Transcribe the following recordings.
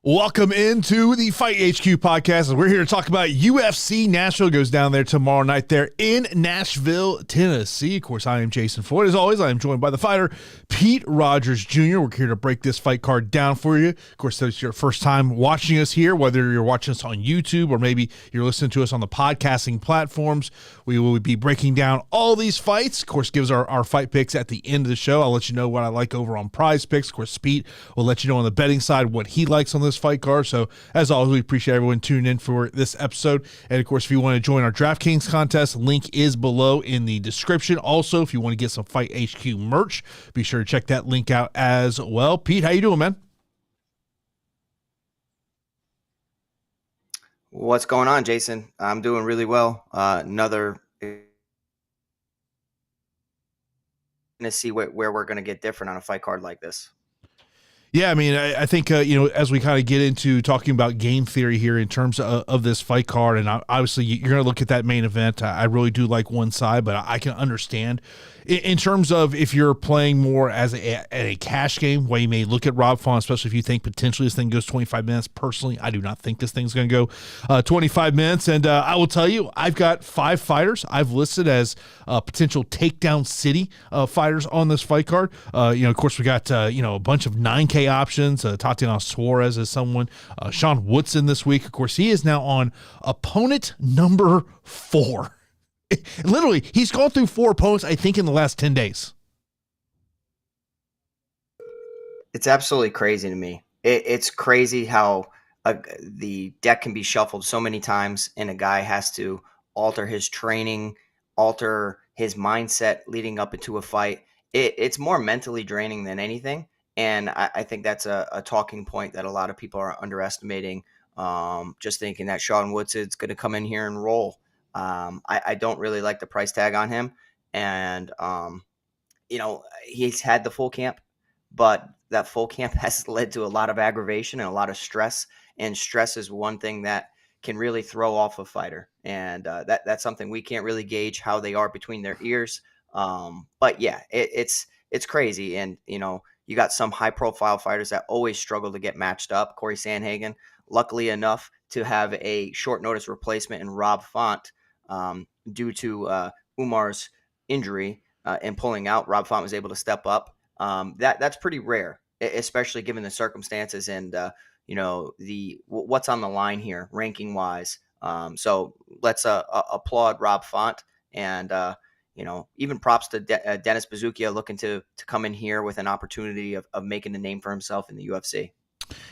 Welcome into the Fight HQ podcast. We're here to talk about UFC Nashville. Goes down there tomorrow night there in Nashville, Tennessee. Of course, I am Jason Floyd. As always, I am joined by the fighter, Pete Rogers Jr. We're here to break this fight card down for you. Of course, if it's your first time watching us here, whether you're watching us on YouTube or maybe you're listening to us on the podcasting platforms, we will be breaking down all these fights. Of course, gives our fight picks at the end of the show. I'll let you know what I like over on Prize Picks. Of course, Pete will let you know on the betting side what he likes on this fight card. So as always, we appreciate everyone tuning in for this episode. And of course, if you want to join our DraftKings contest, link is below in the description. Also, if you want to get some Fight HQ merch, be sure to check that link out as well. Pete, how you doing, man? What's going on, Jason? I'm doing really well. Another to see where we're going to get different on a fight card like this. Yeah, I mean, I think, as we kind of get into talking about game theory here in terms of this fight card, and obviously you're going to look at that main event. I really do like one side, but I can understand in terms of if you're playing more as a cash game, where you may look at Rob Font, especially if you think potentially this thing goes 25 minutes. Personally, I do not think this thing's going to go 25 minutes. And I will tell you, I've got 5 fighters I've listed as potential takedown city fighters on this fight card. Of course, we got, a bunch of 9K options. Tatiana Suarez is someone. Sean Woodson this week. Of course, he is now on opponent number 4. Literally, he's gone through 4 opponents, I think, in the last 10 days. It's absolutely crazy to me. It's crazy how the deck can be shuffled so many times, and a guy has to alter his training, alter his mindset leading up into a fight. It's more mentally draining than anything, and I think that's a talking point that a lot of people are underestimating, just thinking that Sean Woodson's going to come in here and roll. I don't really like the price tag on him, and he's had the full camp, but that full camp has led to a lot of aggravation and a lot of stress, and stress is one thing that can really throw off a fighter, and that's something we can't really gauge how they are between their ears. But yeah, it's crazy, and you got some high profile fighters that always struggle to get matched up. Cory Sandhagen, luckily enough to have a short notice replacement in Rob Font. Due to Umar's injury and pulling out, Rob Font was able to step up. That's pretty rare, especially given the circumstances and what's on the line here, ranking wise. So let's applaud Rob Font, and even props to Dennis Buzukja looking to come in here with an opportunity of making a name for himself in the UFC.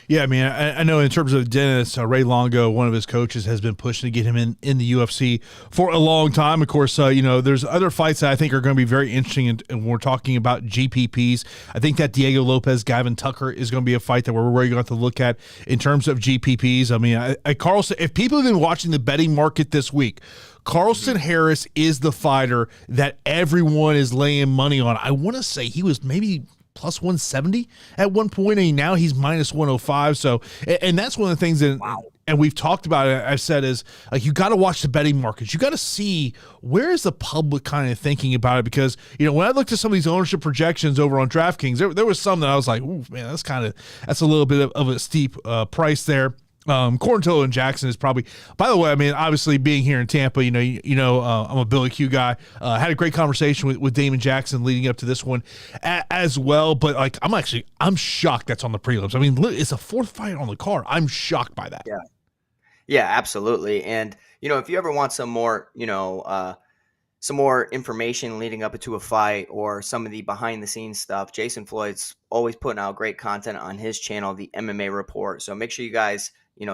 Yeah, I mean, I know in terms of Dennis, Ray Longo, one of his coaches, has been pushing to get him in the UFC for a long time. Of course, there's other fights that I think are going to be very interesting, and we're talking about GPPs. I think that Diego Lopes, Gavin Tucker is going to be a fight that we're really going to have to look at in terms of GPPs. I mean, Carlston, if people have been watching the betting market this week, Carlston Harris is the fighter that everyone is laying money on. I want to say he was maybe plus 170 at one point, and now he's minus 105. So, and that's one of the things that, and we've talked about it, I've said, is like, you got to watch the betting markets. You got to see where is the public kind of thinking about it, because, when I looked at some of these ownership projections over on DraftKings, there was some that I was like, ooh, man, that's a little bit of a steep price there. Quarantillo and Jackson is probably, by the way, I mean, obviously being here in Tampa, I'm a Billy Q guy, had a great conversation with Damon Jackson leading up to this one as well. But like, I'm shocked that's on the prelims. I mean, it's a 4th fight on the card. I'm shocked by that. Yeah, absolutely. And, if you ever want some more, some more information leading up into a fight or some of the behind the scenes stuff, Jason Floyd's always putting out great content on his channel, the MMA Report. So make sure you guys,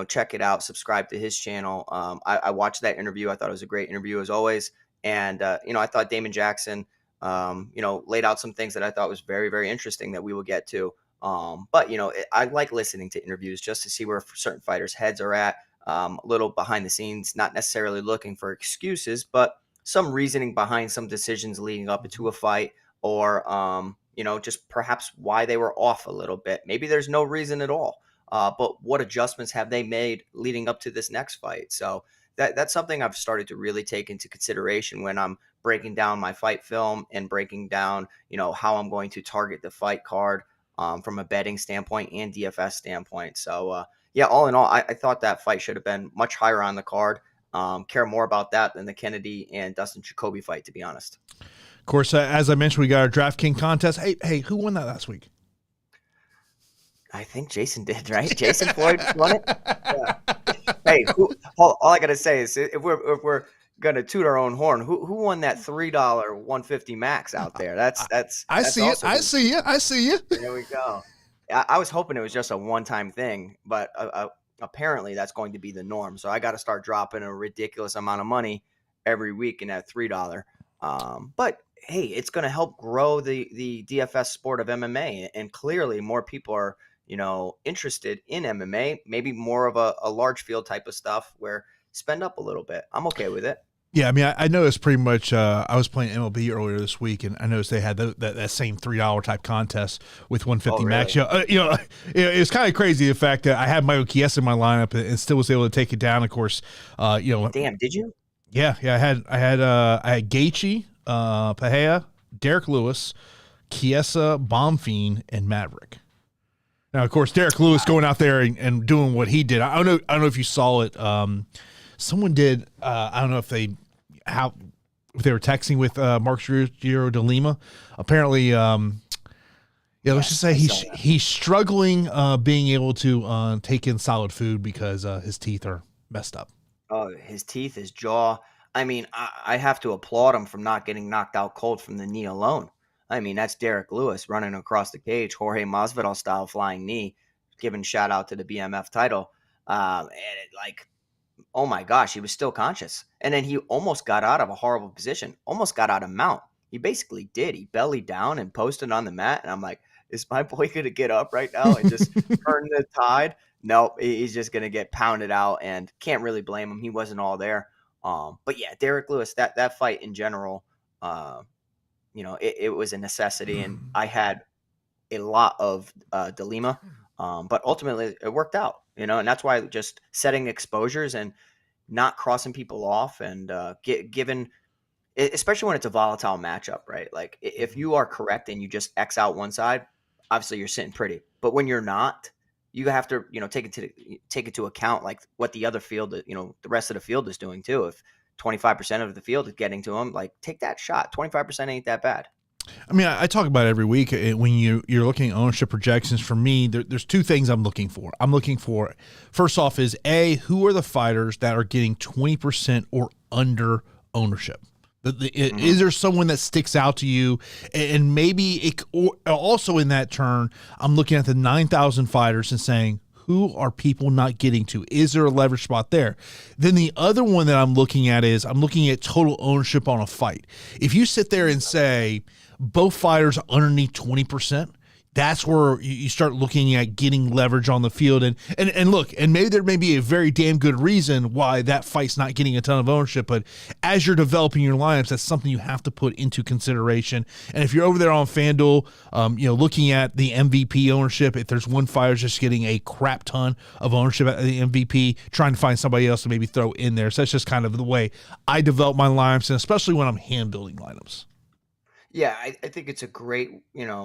check it out, subscribe to his channel. I watched that interview. I thought it was a great interview as always. And, I thought Damon Jackson, laid out some things that I thought was very, very interesting that we will get to. But, I like listening to interviews just to see where certain fighters' heads are at, a little behind the scenes, not necessarily looking for excuses, but some reasoning behind some decisions leading up into a fight, or, just perhaps why they were off a little bit. Maybe there's no reason at all. But what adjustments have they made leading up to this next fight? So that's something I've started to really take into consideration when I'm breaking down my fight film and breaking down, how I'm going to target the fight card from a betting standpoint and DFS standpoint. So Yeah, all in all, I thought that fight should have been much higher on the card. Care more about that than the Kennedy and Dustin Jacoby fight, to be honest. Of course, as I mentioned, we got our DraftKings contest. Hey, who won that last week? I think Jason did, right? Jason Floyd won it. Yeah. Hey, all I gotta say is if we're gonna toot our own horn, who won that $3 150 max out there? That's I see it. I see you. There we go. I was hoping it was just a one-time thing, but apparently that's going to be the norm. So I got to start dropping a ridiculous amount of money every week in that $3. But hey, it's going to help grow the DFS sport of MMA, and clearly more people are interested in MMA. Maybe more of a large field type of stuff where spend up a little bit. I'm okay with it. Yeah, I mean, I noticed pretty much. I was playing MLB earlier this week, and I noticed they had that same $3 type contest with 150 max. It was kind of crazy the fact that I had Michael Chiesa in my lineup and still was able to take it down. Of course, Damn, did you? Yeah, I had Gaethje, Pahea, Derek Lewis, Chiesa, Bonfim, and Maverick. Now, of course, Derek Lewis going out there and doing what he did. I don't know if you saw it. Someone did. I don't know if they were texting with Mark Giro de Lima. Apparently, let's just say he's struggling being able to take in solid food because his teeth are messed up. Oh, his teeth, his jaw. I mean, I have to applaud him from not getting knocked out cold from the knee alone. I mean, that's Derek Lewis running across the cage, Jorge Masvidal style flying knee, giving shout out to the BMF title, and oh my gosh, he was still conscious. And then he almost got out of a horrible position, almost got out of mount. He basically did. He bellied down and posted on the mat. And I'm like, is my boy going to get up right now and just turn the tide? No, he's just going to get pounded out, and can't really blame him. He wasn't all there. But yeah, Derek Lewis, that fight in general, it was a necessity. And I had a lot of de Lima, but ultimately it worked out. And that's why just setting exposures and not crossing people off and given, especially when it's a volatile matchup, right? Like if you are correct and you just X out one side, obviously you're sitting pretty. But when you're not, you have to, take into account like what the other field, the rest of the field is doing too. If 25% of the field is getting to them, like take that shot. 25% ain't that bad. I mean, I talk about it every week when you're looking at ownership projections. For me, there's two things I'm looking for. I'm looking for, first off, is who are the fighters that are getting 20% or under ownership? Is there someone that sticks out to you? And maybe also in that turn, I'm looking at the 9,000 fighters and saying, who are people not getting to? Is there a leverage spot there? Then the other one that I'm looking at is I'm looking at total ownership on a fight. If you sit there and say both fighters underneath 20%, that's where you start looking at getting leverage on the field. And look, and maybe there may be a very damn good reason why that fight's not getting a ton of ownership, but as you're developing your lineups, that's something you have to put into consideration. And if you're over there on FanDuel, looking at the MVP ownership, if there's one fighter just getting a crap ton of ownership at the MVP, trying to find somebody else to maybe throw in there. So that's just kind of the way I develop my lineups, and especially when I'm hand building lineups. Yeah, I think it's a great,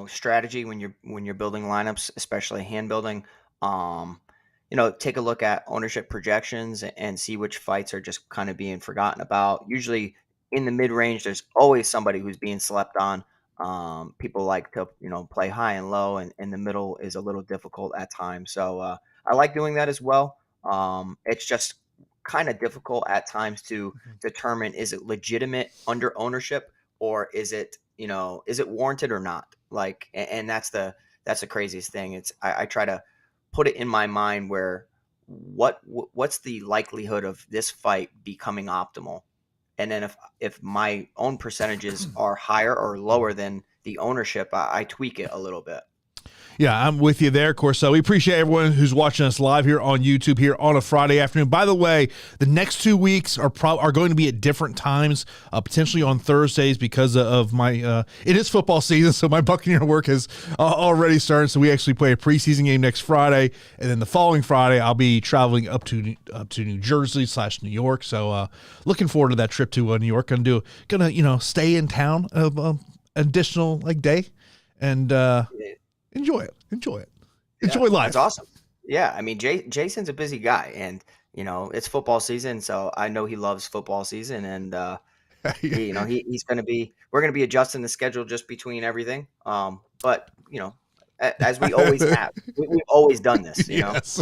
strategy when you're building lineups, especially hand building. Take a look at ownership projections and see which fights are just kind of being forgotten about. Usually in the mid range, there's always somebody who's being slept on. People like to, play high and low, and in the middle is a little difficult at times. So I like doing that as well. It's just kind of difficult at times to determine, is it legitimate under ownership, or is it warranted or not? Like, and that's the craziest thing. I try to put it in my mind where what's the likelihood of this fight becoming optimal? And then if my own percentages are higher or lower than the ownership, I tweak it a little bit. Yeah, I'm with you there, of course. So we appreciate everyone who's watching us live here on YouTube here on a Friday afternoon. By the way, the next 2 weeks are going to be at different times, potentially on Thursdays because of my it is football season, so my Buccaneer work has already started. So we actually play a preseason game next Friday, and then the following Friday I'll be traveling up to New Jersey / New York. So looking forward to that trip to New York. Gonna stay in town additional day and. Enjoy it. Enjoy life. That's awesome. Yeah, I mean, Jason's a busy guy, and it's football season, so I know he loves football season, and he's going to be we're going to be adjusting the schedule just between everything. But as we always have, we've always done this. Yes.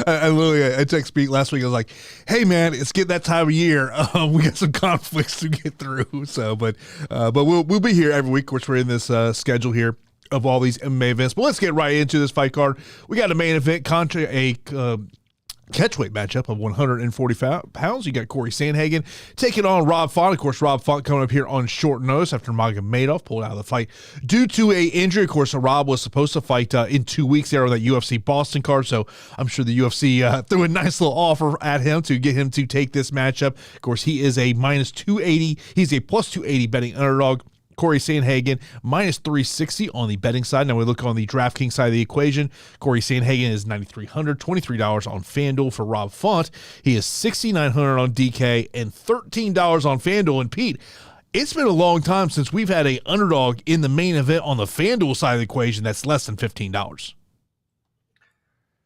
I literally, I text Pete last week. I was like, hey man, it's getting that time of year. We got some conflicts to get through. So, but we'll be here every week. Of course, we're in this schedule here of all these MMA events, but let's get right into this fight card. We got a main event contra a catchweight matchup of 140 pounds. You got Cory Sandhagen taking on Rob Font. Of course, Rob Font coming up here on short notice after Magomadov pulled out of the fight due to a injury. Of course, Rob was supposed to fight in 2 weeks there on that UFC Boston card, so I'm sure the UFC threw a nice little offer at him to get him to take this matchup. Of course, he is a minus 280. He's a plus 280 betting underdog. Cory Sandhagen, minus 360 on the betting side. Now we look on the DraftKings side of the equation. Cory Sandhagen is $9,300, $23 on FanDuel for Rob Font. He is $6,900 on DK and $13 on FanDuel. And Pete, it's been a long time since we've had an underdog in the main event on the FanDuel side of the equation that's less than $15.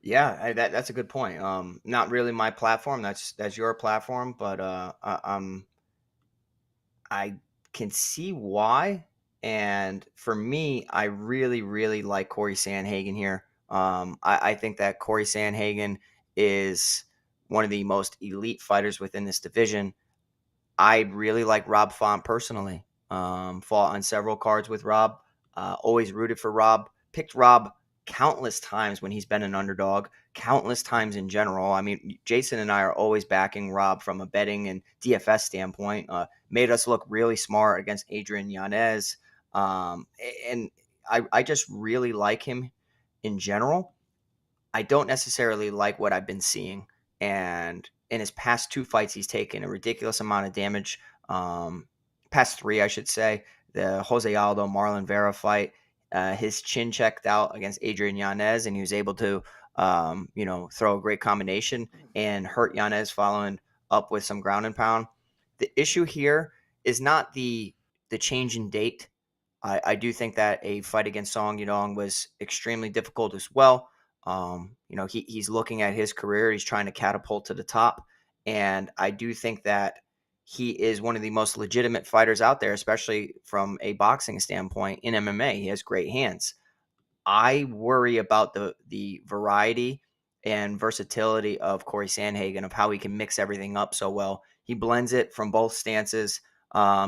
Yeah, that's a good point. Not really my platform. That's your platform, but I can see why. And for me, I really, really like Cory Sandhagen here. I think that Cory Sandhagen is one of the most elite fighters within this division. I really like Rob Font personally. Fought on several cards with Rob. Always rooted for Rob. Picked Rob countless times when he's been an underdog, countless times in general. I mean, Jason and I are always backing Rob from a betting and DFS standpoint. Made us look really smart against Adrian Yanez. And I just really like him in general. I don't necessarily like what I've been seeing. And in his past 2 fights, he's taken a ridiculous amount of damage. Past 3, I should say. The Jose Aldo Marlon Vera fight. His chin checked out against Adrian Yanez, and he was able to, throw a great combination and hurt Yanez following up with some ground and pound. The issue here is not the change in date. I do think that a fight against Song Yadong was extremely difficult as well. He's looking at his career. He's trying to catapult to the top. And I do think that he is one of the most legitimate fighters out there, especially from a boxing standpoint in MMA. He has great hands. I worry about the variety and versatility of Cory Sandhagen, of how he can mix everything up so well. He blends it from both stances.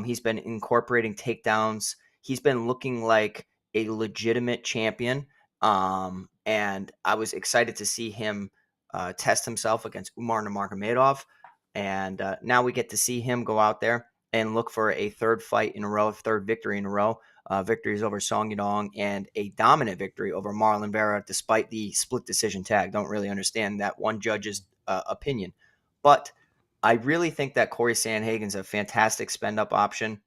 He's been incorporating takedowns. He's been looking like a legitimate champion. And I was excited to see him test himself against Umar Nurmagomedov. And now we get to see him go out there and look for a third fight in a row, third victory in a row. Victories over Song Yadong and a dominant victory over Marlon Vera, despite the split decision tag. Don't really understand that one judge's opinion. But I really think that Cory Sandhagen's a fantastic spend-up option.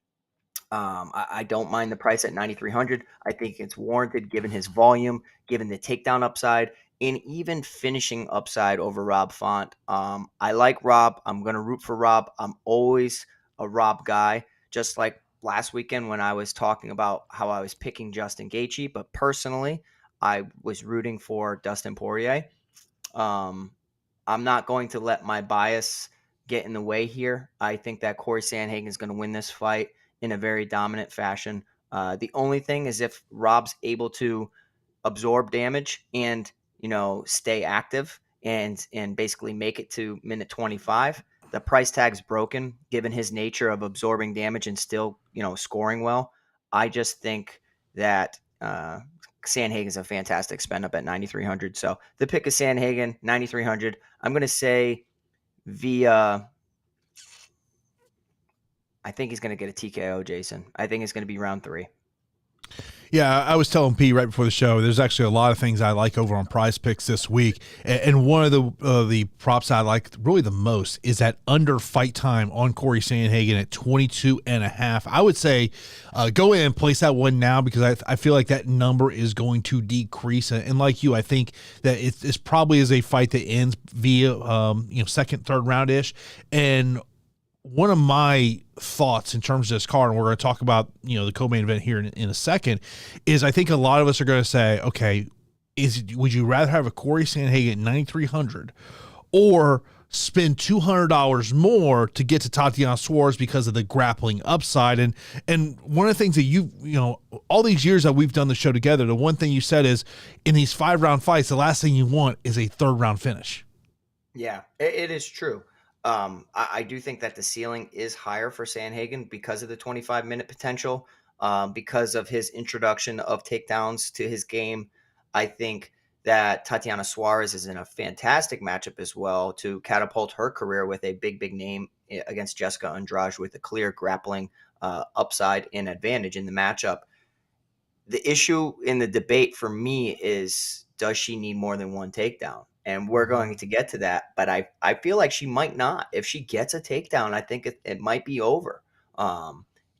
I don't mind the price at $9,300. I think it's warranted given his volume, given the takedown upside, and even finishing upside over Rob Font. I like Rob. I'm going to root for Rob. I'm always a Rob guy, just like last weekend when I was talking about how I was picking Justin Gaethje, but personally, I was rooting for Dustin Poirier. I'm not going to let my bias get in the way here. I think that Cory Sandhagen is going to win this fight in a very dominant fashion. The only thing is if Rob's able to absorb damage and stay active and basically make it to minute 25. The price tag's broken given his nature of absorbing damage and still, scoring well. I just think that Sandhagen is a fantastic spend up at 9,300. So the pick is Sandhagen, 9,300. I'm going to say via, I think he's going to get a TKO, Jason. I think it's going to be round 3. Yeah, I was telling P right before the show, there's actually a lot of things I like over on Prize Picks this week. And one of the props I like really the most is that under fight time on Cory Sandhagen at 22.5. I would say go in and place that one now because I feel like that number is going to decrease. And like you, I think that it's probably is a fight that ends via second, third round-ish. And one of my thoughts in terms of this card, and we're going to talk about, the co-main event here in a second, is I think a lot of us are going to say, okay, would you rather have a Cory Sandhagen at 9,300 or spend $200 more to get to Tatiana Suarez because of the grappling upside? And one of the things that you know, all these years that we've done the show together, the one thing you said is in these 5-round fights, the last thing you want is a 3rd round finish. Yeah, it is true. I do think that the ceiling is higher for Sandhagen because of the 25-minute potential, because of his introduction of takedowns to his game. I think that Tatiana Suarez is in a fantastic matchup as well to catapult her career with a big name against Jessica Andrade with a clear grappling upside and advantage in the matchup. The issue in the debate for me is, does she need more than one takedown? And we're going to get to that, but I feel like she might not. If she gets a takedown, I think it might be over.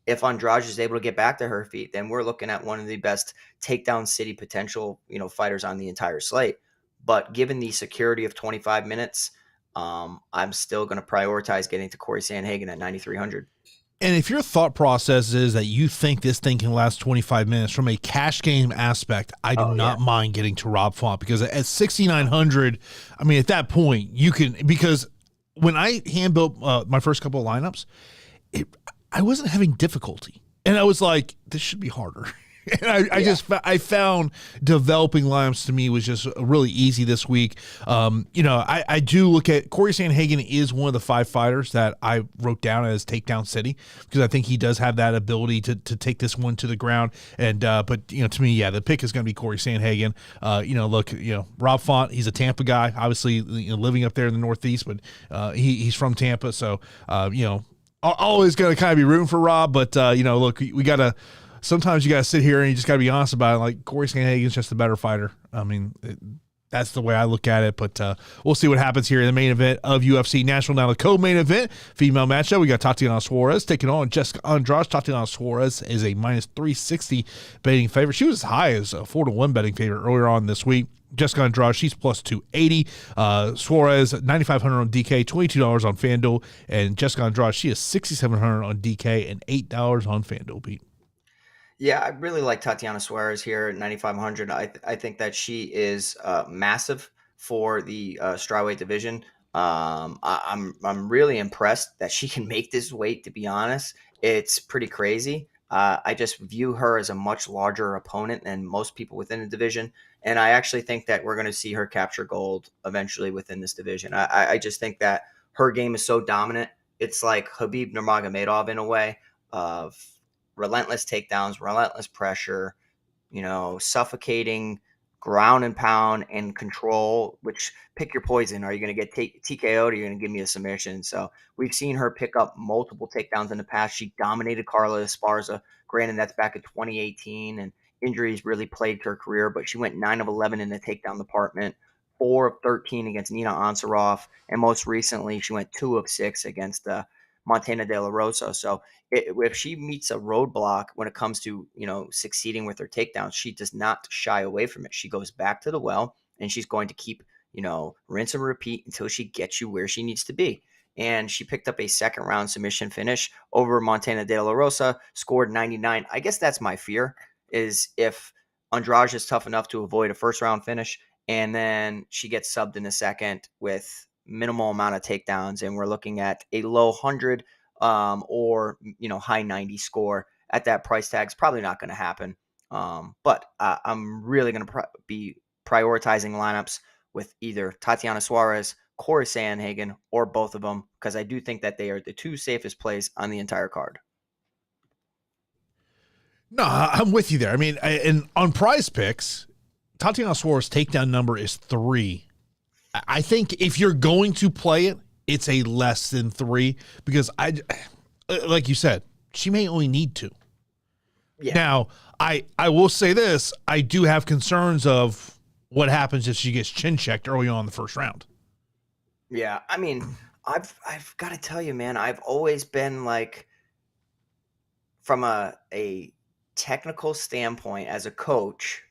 If Andrade is able to get back to her feet, then we're looking at one of the best takedown city potential, fighters on the entire slate. But given the security of 25 minutes, I'm still going to prioritize getting to Cory Sandhagen at 9,300. And if your thought process is that you think this thing can last 25 minutes from a cash game aspect, I do not mind getting to Rob Font, because at 6,900, I mean, at that point you can, because when I hand built my first couple of lineups, I wasn't having difficulty, and I was like, this should be harder. And I found developing lineups to me was just really easy this week. I do look at Cory Sandhagen is one of the 5 fighters that I wrote down as takedown city, because I think he does have that ability to take this one to the ground. And but to me, the pick is going to be Cory Sandhagen. Rob Font, he's a Tampa guy, obviously living up there in the Northeast, but he's from Tampa, so always going to kind of be rooting for Rob. But we got to. Sometimes you got to sit here and you just got to be honest about it. Like, Cory Sandhagen is just a better fighter. I mean, that's the way I look at it. But we'll see what happens here in the main event of UFC Nashville. Now, the co-main event, female matchup, we got Tatiana Suarez taking on Jessica Andrade. Tatiana Suarez is a minus 360 betting favorite. She was as high as a 4-1 betting favorite earlier on this week. Jessica Andrade, she's plus 280. Suarez, 9,500 on DK, $22 on FanDuel. And Jessica Andrade, she is 6,700 on DK and $8 on FanDuel, Pete. Yeah, I really like Tatiana Suarez here at 9,500. I think that she is massive for the strawweight division. I'm really impressed that she can make this weight. To be honest, it's pretty crazy. I just view her as a much larger opponent than most people within the division, and I actually think that we're going to see her capture gold eventually within this division. I just think that her game is so dominant. It's like Khabib Nurmagomedov in a way of relentless takedowns, relentless pressure, suffocating ground and pound and control, which pick your poison. Are you going to get TKO'd, or are you going to give me a submission? So we've seen her pick up multiple takedowns in the past. She dominated Carla Esparza. Granted, that's back in 2018, and injuries really plagued her career, but she went 9 of 11 in the takedown department, 4 of 13 against Nina Ansaroff, and most recently she went 2 of 6 against Montana De La Rosa. So if she meets a roadblock when it comes to succeeding with her takedowns, she does not shy away from it. She goes back to the well, and she's going to keep rinse and repeat until she gets you where she needs to be. And she picked up a 2nd round submission finish over Montana De La Rosa, scored 99. I guess that's my fear, is if Andrade is tough enough to avoid a 1st round finish, and then she gets subbed in the 2nd with minimal amount of takedowns, and we're looking at a low 100 or high 90 score at that price tag. It's probably not going to happen. But I'm really going to be prioritizing lineups with either Tatiana Suarez, Cory Sandhagen, or both of them, because I do think that they are the 2 safest plays on the entire card. No, I'm with you there. I mean, and on Prize Picks, Tatiana Suarez's takedown number is 3. I think if you're going to play it, it's a less than 3, because like you said, she may only need 2. Yeah. Now, I will say this, I do have concerns of what happens if she gets chin checked early on in the 1st round. Yeah, I mean, I've got to tell you, man, I've always been like, from a technical standpoint as a coach,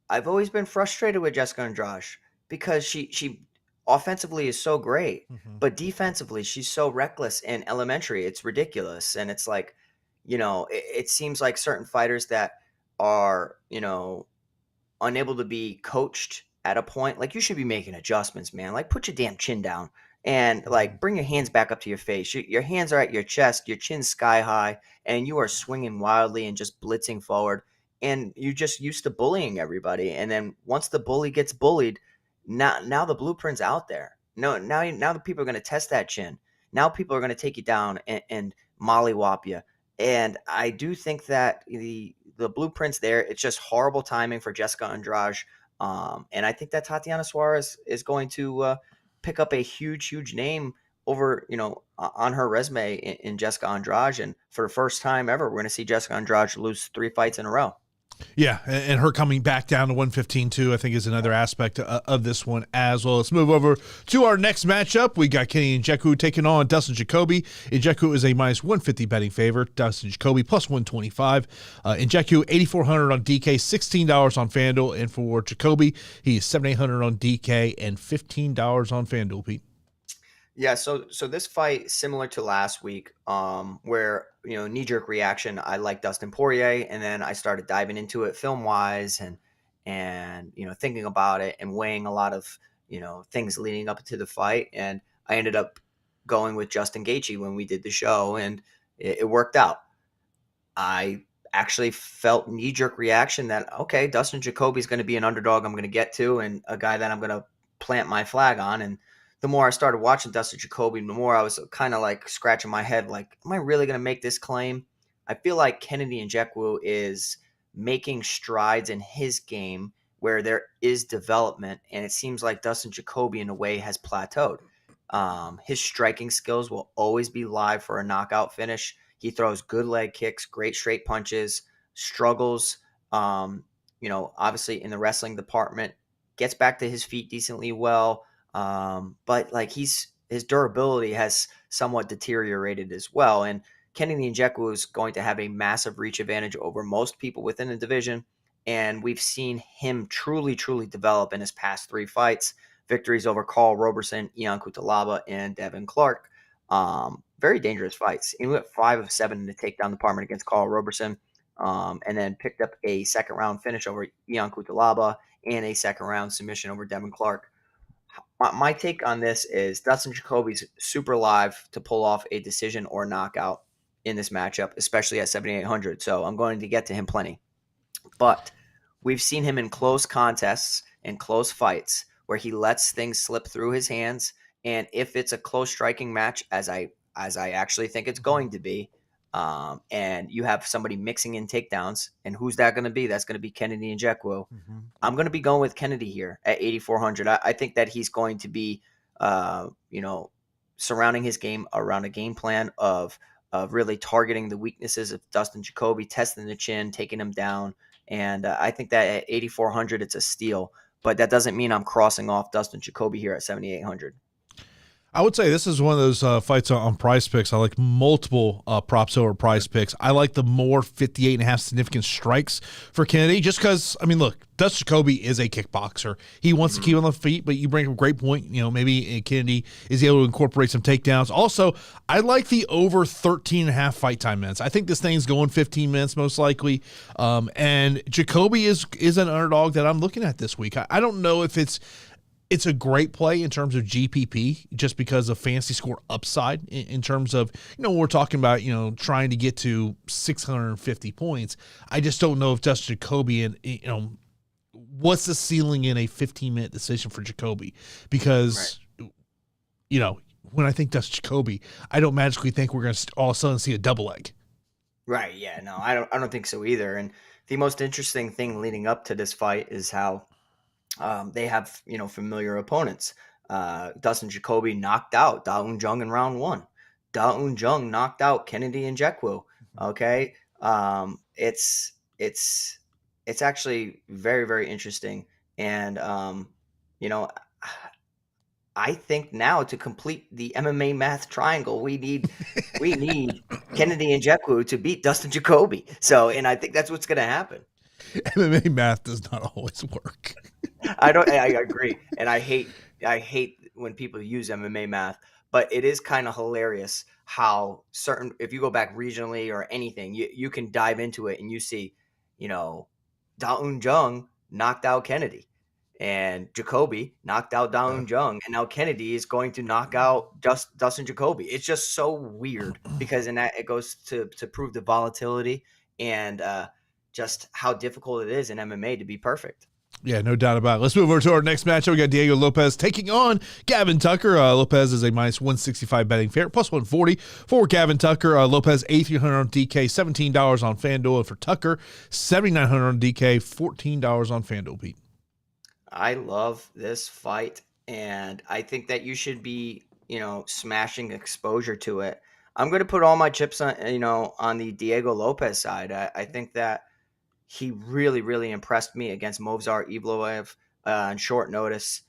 I've always been frustrated with Jessica Andrade, because she offensively is so great, but defensively she's so reckless and elementary. It's ridiculous. And it's like, it seems like certain fighters that are, unable to be coached at a point, like you should be making adjustments, man. Like put your damn chin down and like bring your hands back up to your face. Your hands are at your chest, your chin's sky high, and you are swinging wildly and just blitzing forward. And you just used to bullying everybody. And then once the bully gets bullied, now the blueprint's out there. No, now the people are going to test that chin. Now people are going to take you down and mollywop you. And I do think that the blueprint's there. It's just horrible timing for Jessica Andrade. And I think that Tatiana Suarez is going to pick up a huge name over, on her resume in Jessica Andrade. And for the first time ever, we're going to see Jessica Andrade lose 3 fights in a row. Yeah, and her coming back down to 115 too, I think is another aspect of this one as well. Let's move over to our next matchup. We got Kenny Nzechukwu taking on Dustin Jacoby. Nzechukwu is a minus 150 betting favorite. Dustin Jacoby plus 125. Nzechukwu 8,400 on DK, $16 on FanDuel, and for Jacoby, he is 7,800 on DK and $15 on FanDuel. Pete. Yeah, so this fight similar to last week, where knee-jerk reaction. I like Dustin Poirier, and then I started diving into it film-wise and thinking about it and weighing a lot of things leading up to the fight, and I ended up going with Justin Gaethje when we did the show, and it worked out. I actually felt knee-jerk reaction that okay, Dustin Jacoby is going to be an underdog I'm going to get to, and a guy that I'm going to plant my flag on, and the more I started watching Dustin Jacoby, the more I was kind of like scratching my head, like, am I really going to make this claim? I feel like Kennedy Nzechukwu is making strides in his game where there is development, and it seems like Dustin Jacoby, in a way, has plateaued. His striking skills will always be live for a knockout finish. He throws good leg kicks, great straight punches, struggles, obviously in the wrestling department, gets back to his feet decently well. But like his durability has somewhat deteriorated as well. And Kennedy Nzechukwu is going to have a massive reach advantage over most people within the division. And we've seen him truly develop in his past 3 fights. Victories over Carl Roberson, Ian Cutelaba, and Devin Clark. Very dangerous fights. He went 5 of 7 in the takedown department against Carl Roberson. And then picked up a second round finish over Ian Cutelaba and a second round submission over Devin Clark. My take on this is Dustin Jacoby's super live to pull off a decision or knockout in this matchup, especially at 7,800. So I'm going to get to him plenty. But we've seen him in close contests and close fights where he lets things slip through his hands. And if it's a close striking match, as I actually think it's going to be, and you have somebody mixing in takedowns, and who's that going to be? That's going to be Kennedy Nzechukwu. Mm-hmm. I'm going to be going with Kennedy here at 8,400. I think that he's going to be, surrounding his game around a game plan of really targeting the weaknesses of Dustin Jacoby, testing the chin, taking him down. And I think that at 8,400, it's a steal. But that doesn't mean I'm crossing off Dustin Jacoby here at 7,800. I would say this is one of those fights on Prize Picks. I like multiple props over Prize Picks. I like the more 58.5 significant strikes for Kennedy just because, I mean, look, Dustin Jacoby is a kickboxer. He wants to keep on the feet, but you bring up a great point. Maybe Kennedy is able to incorporate some takedowns. Also, I like the over 13.5 fight time minutes. I think this thing's going 15 minutes most likely. And Jacoby is an underdog that I'm looking at this week. I don't know if it's a great play in terms of GPP just because of fantasy score upside in terms of, we're talking about, trying to get to 650 points. I just don't know if Dustin Jacoby and, what's the ceiling in a 15-minute decision for Jacoby? Because, when I think Dustin Jacoby, I don't magically think we're going to all of a sudden see a double leg. Right. Yeah, no, I don't think so either. And the most interesting thing leading up to this fight is how they have, familiar opponents. Dustin Jacoby knocked out Da Un Jung in round 1. Da Un Jung knocked out Kennedy Nzechukwu. Okay. It's actually very, very interesting. And, I think now to complete the MMA math triangle, we need Kennedy Nzechukwu to beat Dustin Jacoby. So, and I think that's what's going to happen. MMA math does not always work. I agree. And I hate when people use MMA math, but it is kind of hilarious how if you go back regionally or anything, you can dive into it and you see, Da Un Jung knocked out Kennedy, and Jacoby knocked out Dong Jung, and now Kennedy is going to knock out Dustin Jacoby. It's just so weird because in that it goes to prove the volatility and just how difficult it is in MMA to be perfect. Yeah, no doubt about it. Let's move over to our next matchup. We got Diego Lopes taking on Gavin Tucker. Lopes is a minus 165 betting favorite, plus 140 for Gavin Tucker. Lopes, $8,300 on DK, $17 on FanDuel. And for Tucker, $7,900 on DK, $14 on FanDuel, Pete. I love this fight, and I think that you should be, smashing exposure to it. I'm going to put all my chips on, on the Diego Lopes side. I think that he really, really impressed me against Movsar Evloev on short notice.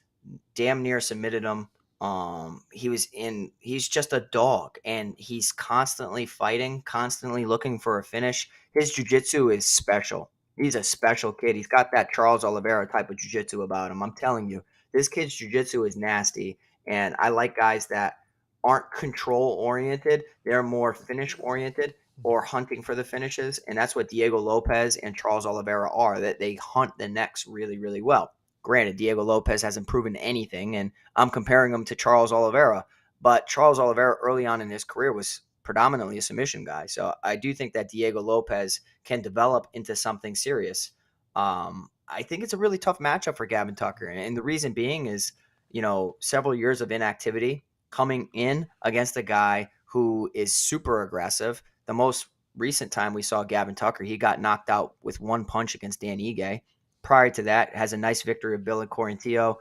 Damn near submitted him. He's just a dog, and he's constantly fighting, constantly looking for a finish. His jiu-jitsu is special. He's a special kid. He's got that Charles Oliveira type of jiu-jitsu about him. I'm telling you, this kid's jiu-jitsu is nasty, and I like guys that aren't control-oriented. They're more finish-oriented or hunting for the finishes, and that's what Diego Lopes and Charles Oliveira are, that they hunt the necks really, really well. Granted, Diego Lopes hasn't proven anything, and I'm comparing him to Charles Oliveira, but Charles Oliveira early on in his career was predominantly a submission guy. So I do think that Diego Lopes can develop into something serious. I think it's a really tough matchup for Gavin Tucker. And the reason being is, several years of inactivity coming in against a guy who is super aggressive. The most recent time we saw Gavin Tucker, he got knocked out with one punch against Dan Ige. Prior to that, has a nice victory of Bill and Quarantillo,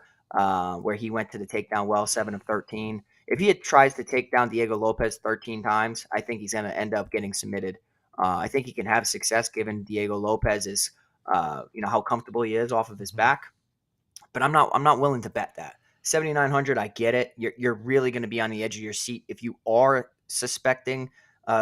where he went to the takedown well, 7 of 13. If he tries to take down Diego Lopes 13 times, I think he's going to end up getting submitted. I think he can have success given Diego Lopes is, how comfortable he is off of his back. But I'm not willing to bet that. 7,900, I get it. You're really going to be on the edge of your seat if you are suspecting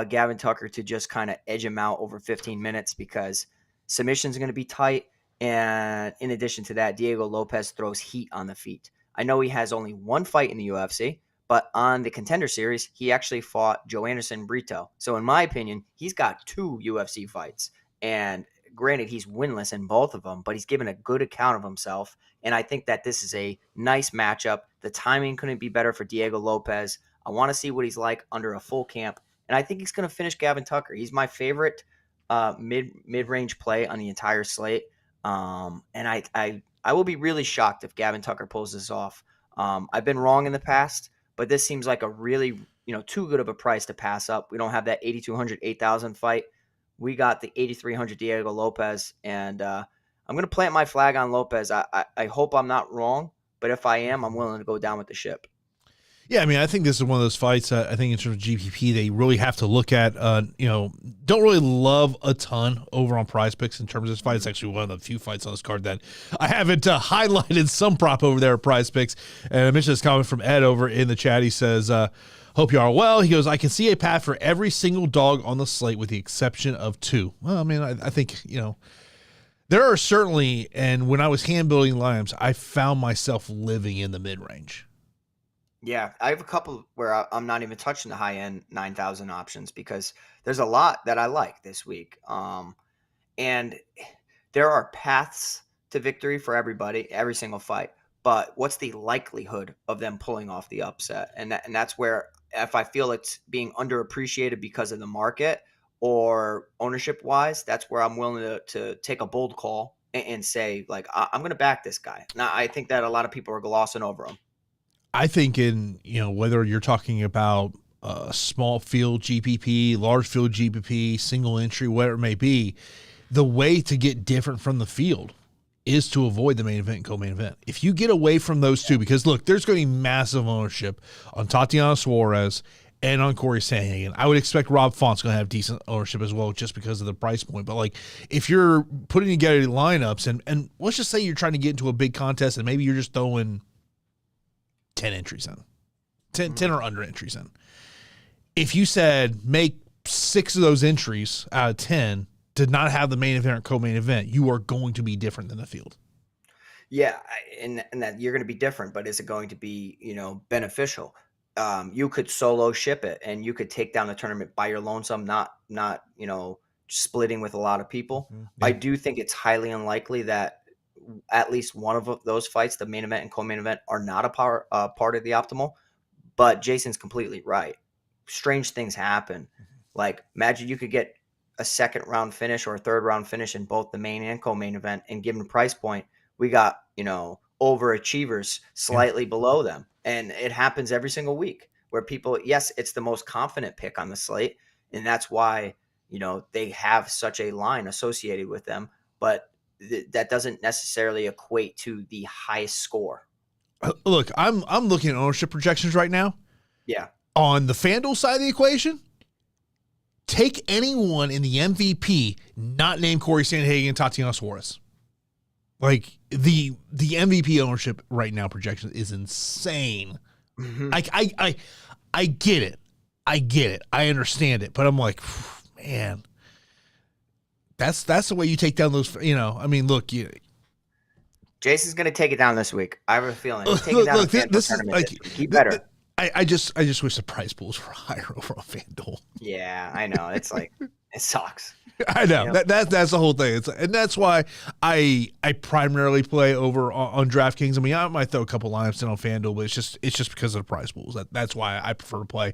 Gavin Tucker to just kind of edge him out over 15 minutes because submissions are going to be tight. And in addition to that, Diego Lopes throws heat on the feet. I know he has only one fight in the UFC, but on the Contender Series, he actually fought Joe Anderson Brito. So in my opinion, he's got 2 UFC fights. And granted, he's winless in both of them, but he's given a good account of himself. And I think that this is a nice matchup. The timing couldn't be better for Diego Lopes. I want to see what he's like under a full camp. And I think he's going to finish Gavin Tucker. He's my favorite mid-range play on the entire slate. And I will be really shocked if Gavin Tucker pulls this off. I've been wrong in the past, but this seems like a really, too good of a price to pass up. We don't have that 8,200, 8,000 fight. We got the 8,300 Diego Lopes, and I'm going to plant my flag on Lopes. I hope I'm not wrong, but if I am, I'm willing to go down with the ship. Yeah, I mean, I think this is one of those fights, I think in terms of GPP, they really have to look at, don't really love a ton over on Prize Picks in terms of this fight. It's actually one of the few fights on this card that I haven't highlighted some prop over there at Prize Picks. And I mentioned this comment from Ed over in the chat. He says, hope you are well. He goes, I can see a path for every single dog on the slate with the exception of 2. Well, I mean, I think, there are certainly, and when I was hand building lineups, I found myself living in the mid-range. Yeah, I have a couple where I'm not even touching the high-end 9,000 options because there's a lot that I like this week. And there are paths to victory for everybody, every single fight. But what's the likelihood of them pulling off the upset? And that's where if I feel it's being underappreciated because of the market or ownership-wise, that's where I'm willing to take a bold call and say, like, I'm going to back this guy. Now, I think that a lot of people are glossing over him. I think in, whether you're talking about small field GPP, large field GPP, single entry, whatever it may be, the way to get different from the field is to avoid the main event and co-main event. If you get away from those two, because look, there's going to be massive ownership on Tatiana Suarez and on Cory Sandhagen. I would expect Rob Font's going to have decent ownership as well just because of the price point. But like if you're putting together lineups and let's just say you're trying to get into a big contest and maybe you're just throwing 10 entries in, 10 or under entries in. If you said make 6 of those entries out of 10 did not have the main event or co-main event, you are going to be different than the field. Yeah, and that you're going to be different, but is it going to be, beneficial? You could solo ship it and you could take down the tournament by your lonesome, not splitting with a lot of people. Yeah. I do think it's highly unlikely that at least one of those fights, the main event and co-main event, are not a part of the optimal. But Jason's completely right. Strange things happen. Like, imagine you could get a second round finish or a third round finish in both the main and co-main event, and given the price point, we got, overachievers slightly below them. And it happens every single week where people, yes, it's the most confident pick on the slate. And that's why, they have such a line associated with them. But that doesn't necessarily equate to the highest score. Look, I'm looking at ownership projections right now. Yeah. On the FanDuel side of the equation, take anyone in the MVP not named Cory Sandhagen and Tatiana Suarez. Like, the MVP ownership right now projection is insane. Mm-hmm. I get it. I understand it. But I'm like, man, that's the way you take down those, look, Jason's going to take it down this week. I have a feeling. He's taking down this is like, keep better. I just wish the prize pools were higher over on FanDuel. Yeah, I know. It's like, it sucks. I know. That's the whole thing. And that's why I primarily play over on DraftKings. I mean, I might throw a couple lineups in on FanDuel, but it's just because of the prize pools. That's why I prefer to play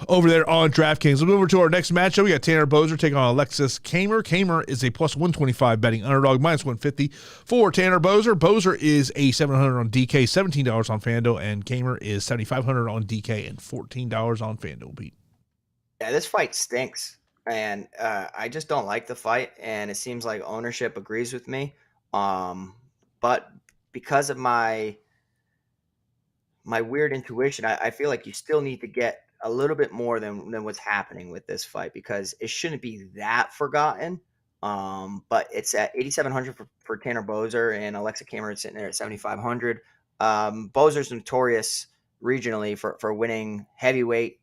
over there on DraftKings. We'll move over to our next matchup. We got Tanner Boser taking on Alexis Camur. Camur is a plus 125 betting underdog, minus 150 for Tanner Boser. Boser is a $700 on DK, $17 on FanDuel, and Camur is $7,500 on DK and $14 on FanDuel. Pete. Yeah, this fight stinks. And I just don't like the fight, and it seems like ownership agrees with me. But because of my weird intuition, I feel like you still need to get a little bit more than what's happening with this fight, because it shouldn't be that forgotten. But it's at 8,700 for Tanner Boser, and Aleksa Camur is sitting there at 7,500. Boser's notorious regionally for winning heavyweight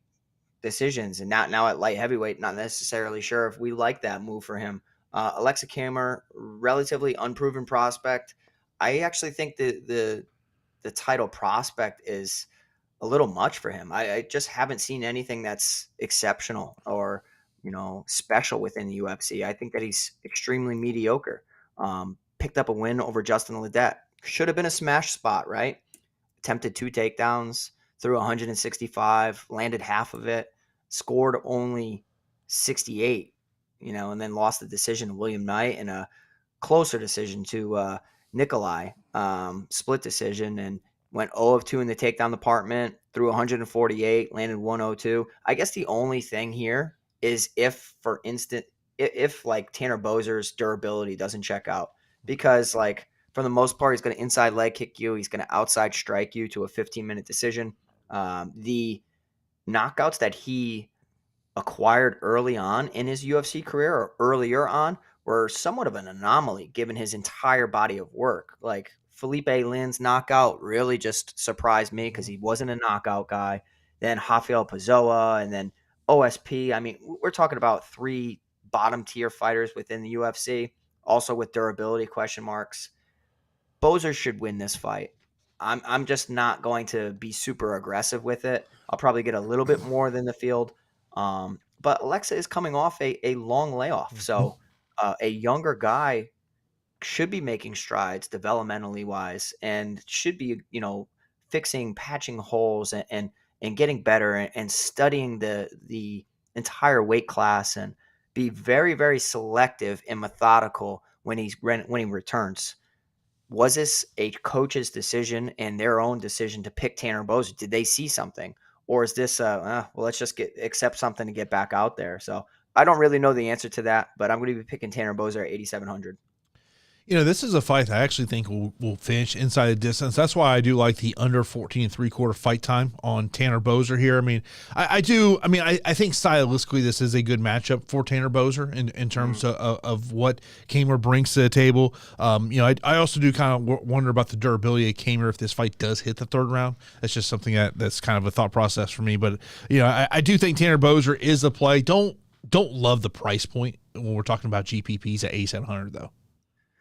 decisions, and now at light heavyweight, not necessarily sure if we like that move for him. Aleksa Camur, relatively unproven prospect. I actually think the title prospect is a little much for him. I just haven't seen anything that's exceptional or special within the UFC. I think that he's extremely mediocre. Picked up a win over Justin Ledet. Should have been a smash spot, right? Attempted 2 takedowns, threw 165, landed half of it, scored only 68, and then lost the decision to William Knight in a closer decision to Nikolai, split decision, and went 0 of 2 in the takedown department, threw 148, landed 102. I guess the only thing here is if, for instance, if like Tanner Boser's durability doesn't check out, because like for the most part, he's going to inside leg kick you. He's going to outside strike you to a 15-minute decision. The knockouts that he acquired early on in his UFC career or earlier on were somewhat of an anomaly given his entire body of work. Like Felipe Lin's knockout really just surprised me because he wasn't a knockout guy. Then Rafael Pazoa, and then OSP. I mean, we're talking about 3 bottom tier fighters within the UFC, also with durability question marks. Boser should win this fight. I'm just not going to be super aggressive with it. I'll probably get a little bit more than the field. But Aleksa is coming off a long layoff. So a younger guy should be making strides developmentally wise, and should be, fixing, patching holes and getting better and studying the entire weight class, and be very, very selective and methodical when he returns. Was this a coach's decision and their own decision to pick Tanner Boser? Did they see something? Or is this, let's just accept something to get back out there? So I don't really know the answer to that, but I'm going to be picking Tanner Boser at 8,700. This is a fight that I actually think will finish inside the distance. That's why I do like the under 14 3/4 fight time on Tanner Boser here. I mean, I think stylistically this is a good matchup for Tanner Boser in terms of what Camur brings to the table. I also do kind of wonder about the durability of Camur if this fight does hit the third round. That's just something that's kind of a thought process for me. But, I do think Tanner Boser is the play. Don't love the price point when we're talking about GPPs at 8,700 though.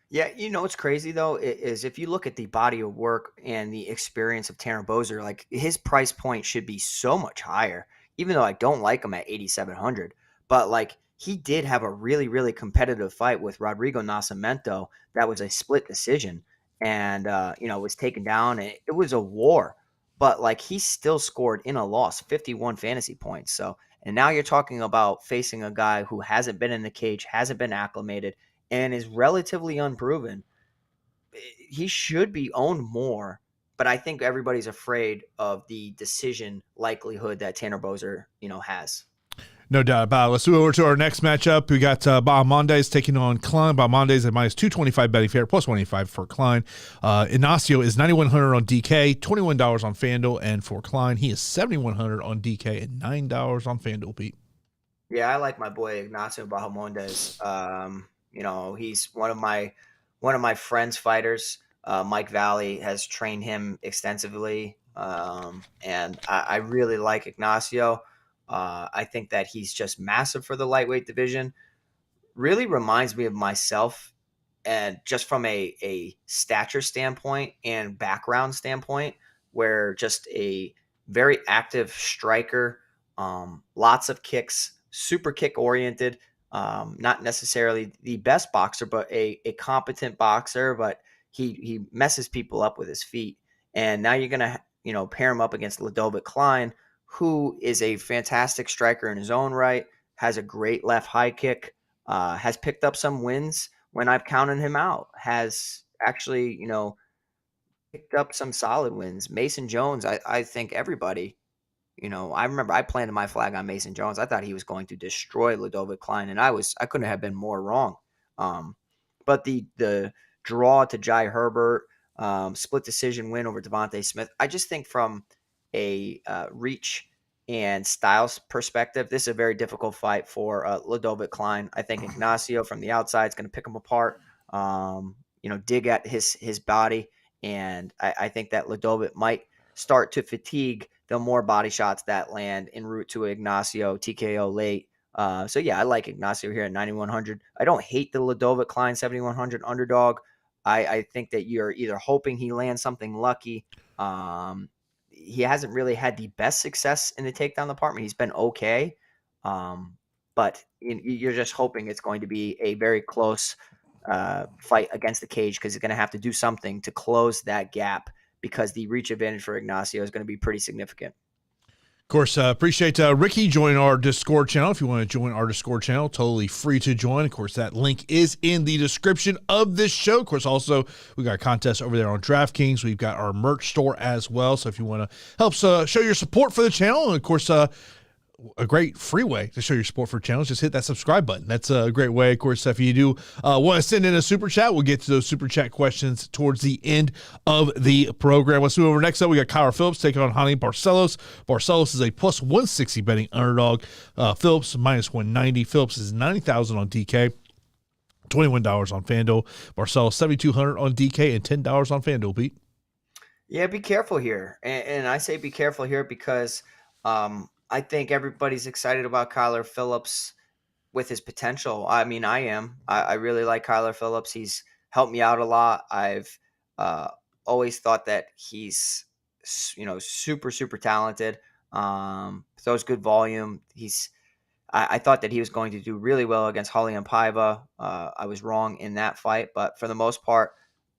Yeah, what's crazy though is if you look at the body of work and the experience of Tanner Boser, like his price point should be so much higher, even though I don't like him at 8,700. But like he did have a really, really competitive fight with Rodrigo Nascimento that was a split decision. and was taken down. And it was a war, but like he still scored in a loss 51 fantasy points. So, and now you're talking about facing a guy who hasn't been in the cage, hasn't been acclimated, and is relatively unproven. He should be owned more, but I think everybody's afraid of the decision likelihood that Tanner Boser, has. No doubt about it. Let's move over to our next matchup. We got Bahamondes taking on Klein. Bahamondes at minus 225 betting fair, plus 185 for Klein. Ignacio is 9,100 on DK, $21 on FanDuel, and for Klein, he is 7,100 on DK and $9 on FanDuel, Pete. Yeah, I like my boy Ignacio Bahamondes. He's one of my friends' fighters. Mike Valley has trained him extensively, and I really like Ignacio. I think that he's just massive for the lightweight division. Really reminds me of myself, and just from a stature standpoint and background standpoint, where just a very active striker, lots of kicks, super kick oriented, not necessarily the best boxer, but a competent boxer, but he messes people up with his feet. And now you're gonna pair him up against Ludovit Klein, who is a fantastic striker in his own right, has a great left high kick, has picked up some wins when I've counted him out, has actually, picked up some solid wins. Mason Jones, I think everybody, I remember I planted my flag on Mason Jones. I thought he was going to destroy Ludovit Klein, and I couldn't have been more wrong. But the draw to Jai Herbert, split decision win over Devontae Smith, I just think from a reach and styles perspective, this is a very difficult fight for Ludovit Klein. I think Ignacio from the outside is going to pick him apart, dig at his body, and I think that Ludovit might start to fatigue the more body shots that land en route to Ignacio TKO late. So yeah, I like Ignacio here at 9,100. I don't hate the Ludovit Klein 7,100 underdog. I think that you're either hoping he lands something lucky. He hasn't really had the best success in the takedown department. He's been okay, but you're just hoping it's going to be a very close fight against the cage, because he's going to have to do something to close that gap, because the reach advantage for Ignacio is going to be pretty significant. Of course, appreciate Ricky joining our Discord channel. If you want to join our Discord channel, totally free to join. Of course, that link is in the description of this show. Of course, also, we got a contest over there on DraftKings. We've got our merch store as well. So if you want to help show your support for the channel, and of course, a great free way to show your support for channels, just hit that subscribe button. That's a great way. Of course, if you do want to send in a super chat, we'll get to those super chat questions towards the end of the program. Let's move over. Next up, we got Phillips taking on Barcelos. Barcelos is a plus 160 betting underdog. Phillips minus 190. Phillips is 90,000 on DK, $21 on FanDuel. Barcelos 7,200 on DK and $10 on FanDuel. Pete. Yeah, be careful here, and I say be careful here because I think everybody's excited about Kyler Phillips with his potential. I mean, I am. I really like Kyler Phillips. He's helped me out a lot. I've always thought that he's, super, super talented. Throws good volume. I thought that he was going to do really well against Raulian Paiva. I was wrong in that fight, but for the most part,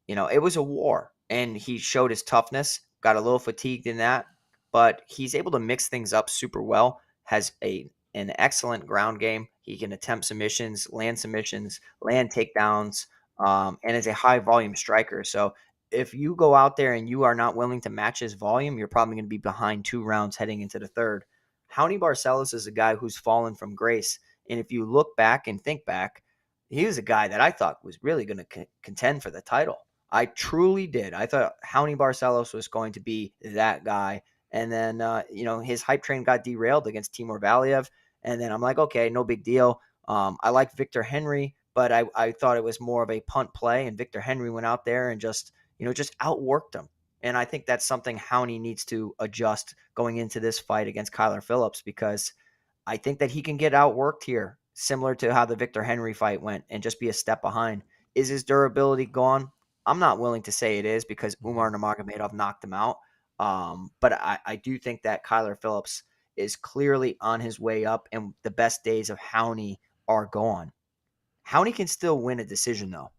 it was a war, and he showed his toughness. Got a little fatigued in that, but he's able to mix things up super well, has an excellent ground game. He can attempt submissions, land takedowns, and is a high volume striker. So if you go out there and you are not willing to match his volume, you're probably going to be behind 2 rounds heading into the third. Raoni Barcelos is a guy who's fallen from grace. And if you look back and think back, he was a guy that I thought was really going to contend for the title. I truly did. I thought Raoni Barcelos was going to be that guy. And then, his hype train got derailed against Timur Valiev. And then I'm like, okay, no big deal. I like Victor Henry, but I thought it was more of a punt play. And Victor Henry went out there and just outworked him. And I think that's something Raoni needs to adjust going into this fight against Kyler Phillips, because I think that he can get outworked here, similar to how the Victor Henry fight went, and just be a step behind. Is his durability gone? I'm not willing to say it is, because Umar Nurmagomedov knocked him out. But I do think that Kyler Phillips is clearly on his way up, and the best days of Raoni are gone. Raoni can still win a decision, though.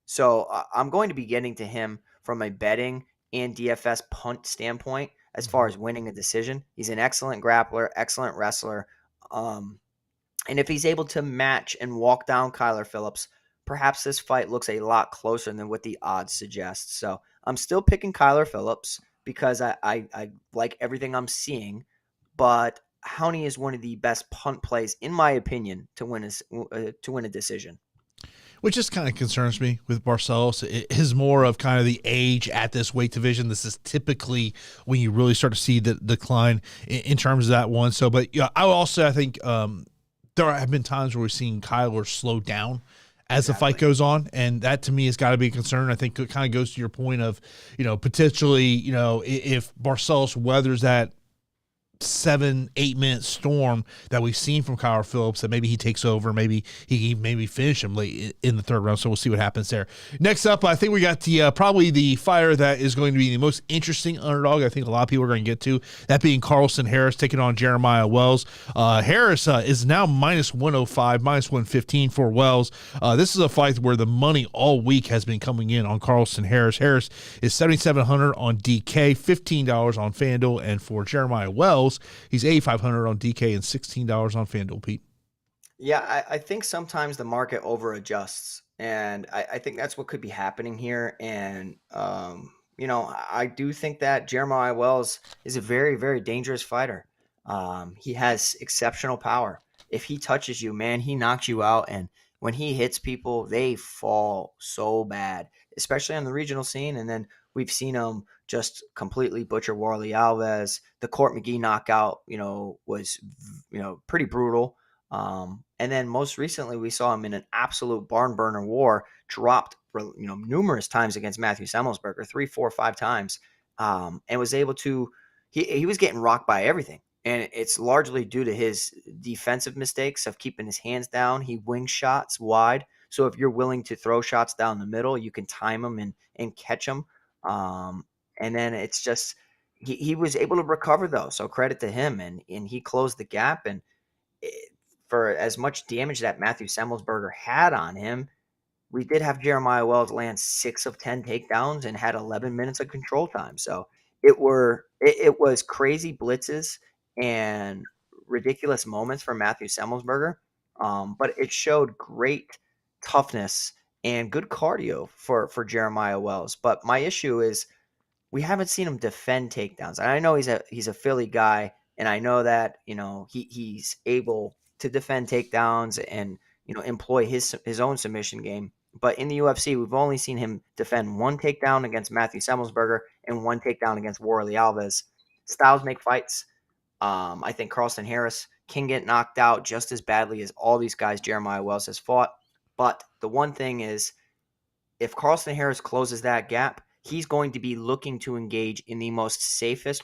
So I'm going to be getting to him from a betting and DFS punt standpoint as far as winning a decision. He's an excellent grappler, excellent wrestler. And if he's able to match and walk down Kyler Phillips, perhaps this fight looks a lot closer than what the odds suggest. So I'm still picking Kyler Phillips because I like everything I'm seeing, but Howney is one of the best punt plays, in my opinion, to win a decision. Which just kind of concerns me with Barcelos. It is more of kind of the age at this weight division. This is typically when you really start to see the decline in terms of that one. So, but yeah, I think there have been times where we've seen Kyler slow down as the fight goes on, and that to me has got to be a concern. I think it kind of goes to your point of, potentially, if Barcelos weathers that 7-8 minute storm that we've seen from Kyler Phillips, that maybe he takes over, maybe he finish him late in the third round. So we'll see what happens there. Next up, I think we got the probably the fighter that is going to be the most interesting underdog. I think a lot of people are going to get to, that being Carlston Harris taking on Jeremiah Wells. Harris is now -105, -115 for Wells. This is a fight where the money all week has been coming in on Carlston Harris. Harris is 7,700 on DK, $15 on FanDuel, and for Jeremiah Wells, he's 8,500 on DK and $16 on FanDuel, Pete. Yeah, I think sometimes the market over adjusts, and I think that's what could be happening here. And I do think that Jeremiah Wells is a very, very dangerous fighter. He has exceptional power. If he touches you, man, he knocks you out. And when he hits people, they fall so bad, especially on the regional scene. And then we've seen him just completely butcher Warley Alves. The Court McGee knockout, was, pretty brutal. And then most recently, we saw him in an absolute barn burner war, dropped, numerous times against Matthew Semmelsberger, 3, 4, 5 times, and was able to. He was getting rocked by everything, and it's largely due to his defensive mistakes of keeping his hands down. He wings shots wide, so if you're willing to throw shots down the middle, you can time them and catch them. And then it's just he was able to recover though, so credit to him, and he closed the gap. And for as much damage that Matthew Semmelsberger had on him, we did have Jeremiah Wells land 6 of 10 takedowns and had 11 minutes of control time. So it was crazy blitzes and ridiculous moments for Matthew Semmelsberger, but it showed great toughness and good cardio for Jeremiah Wells. But my issue is we haven't seen him defend takedowns. And I know he's a Philly guy, and I know that he's able to defend takedowns and employ his own submission game. But in the UFC, we've only seen him defend 1 takedown against Matthew Semmelsberger and 1 takedown against Warley Alves. Styles make fights. I think Carlston Harris can get knocked out just as badly as all these guys Jeremiah Wells has fought. But the one thing is, if Carlston Harris closes that gap, he's going to be looking to engage in the most safest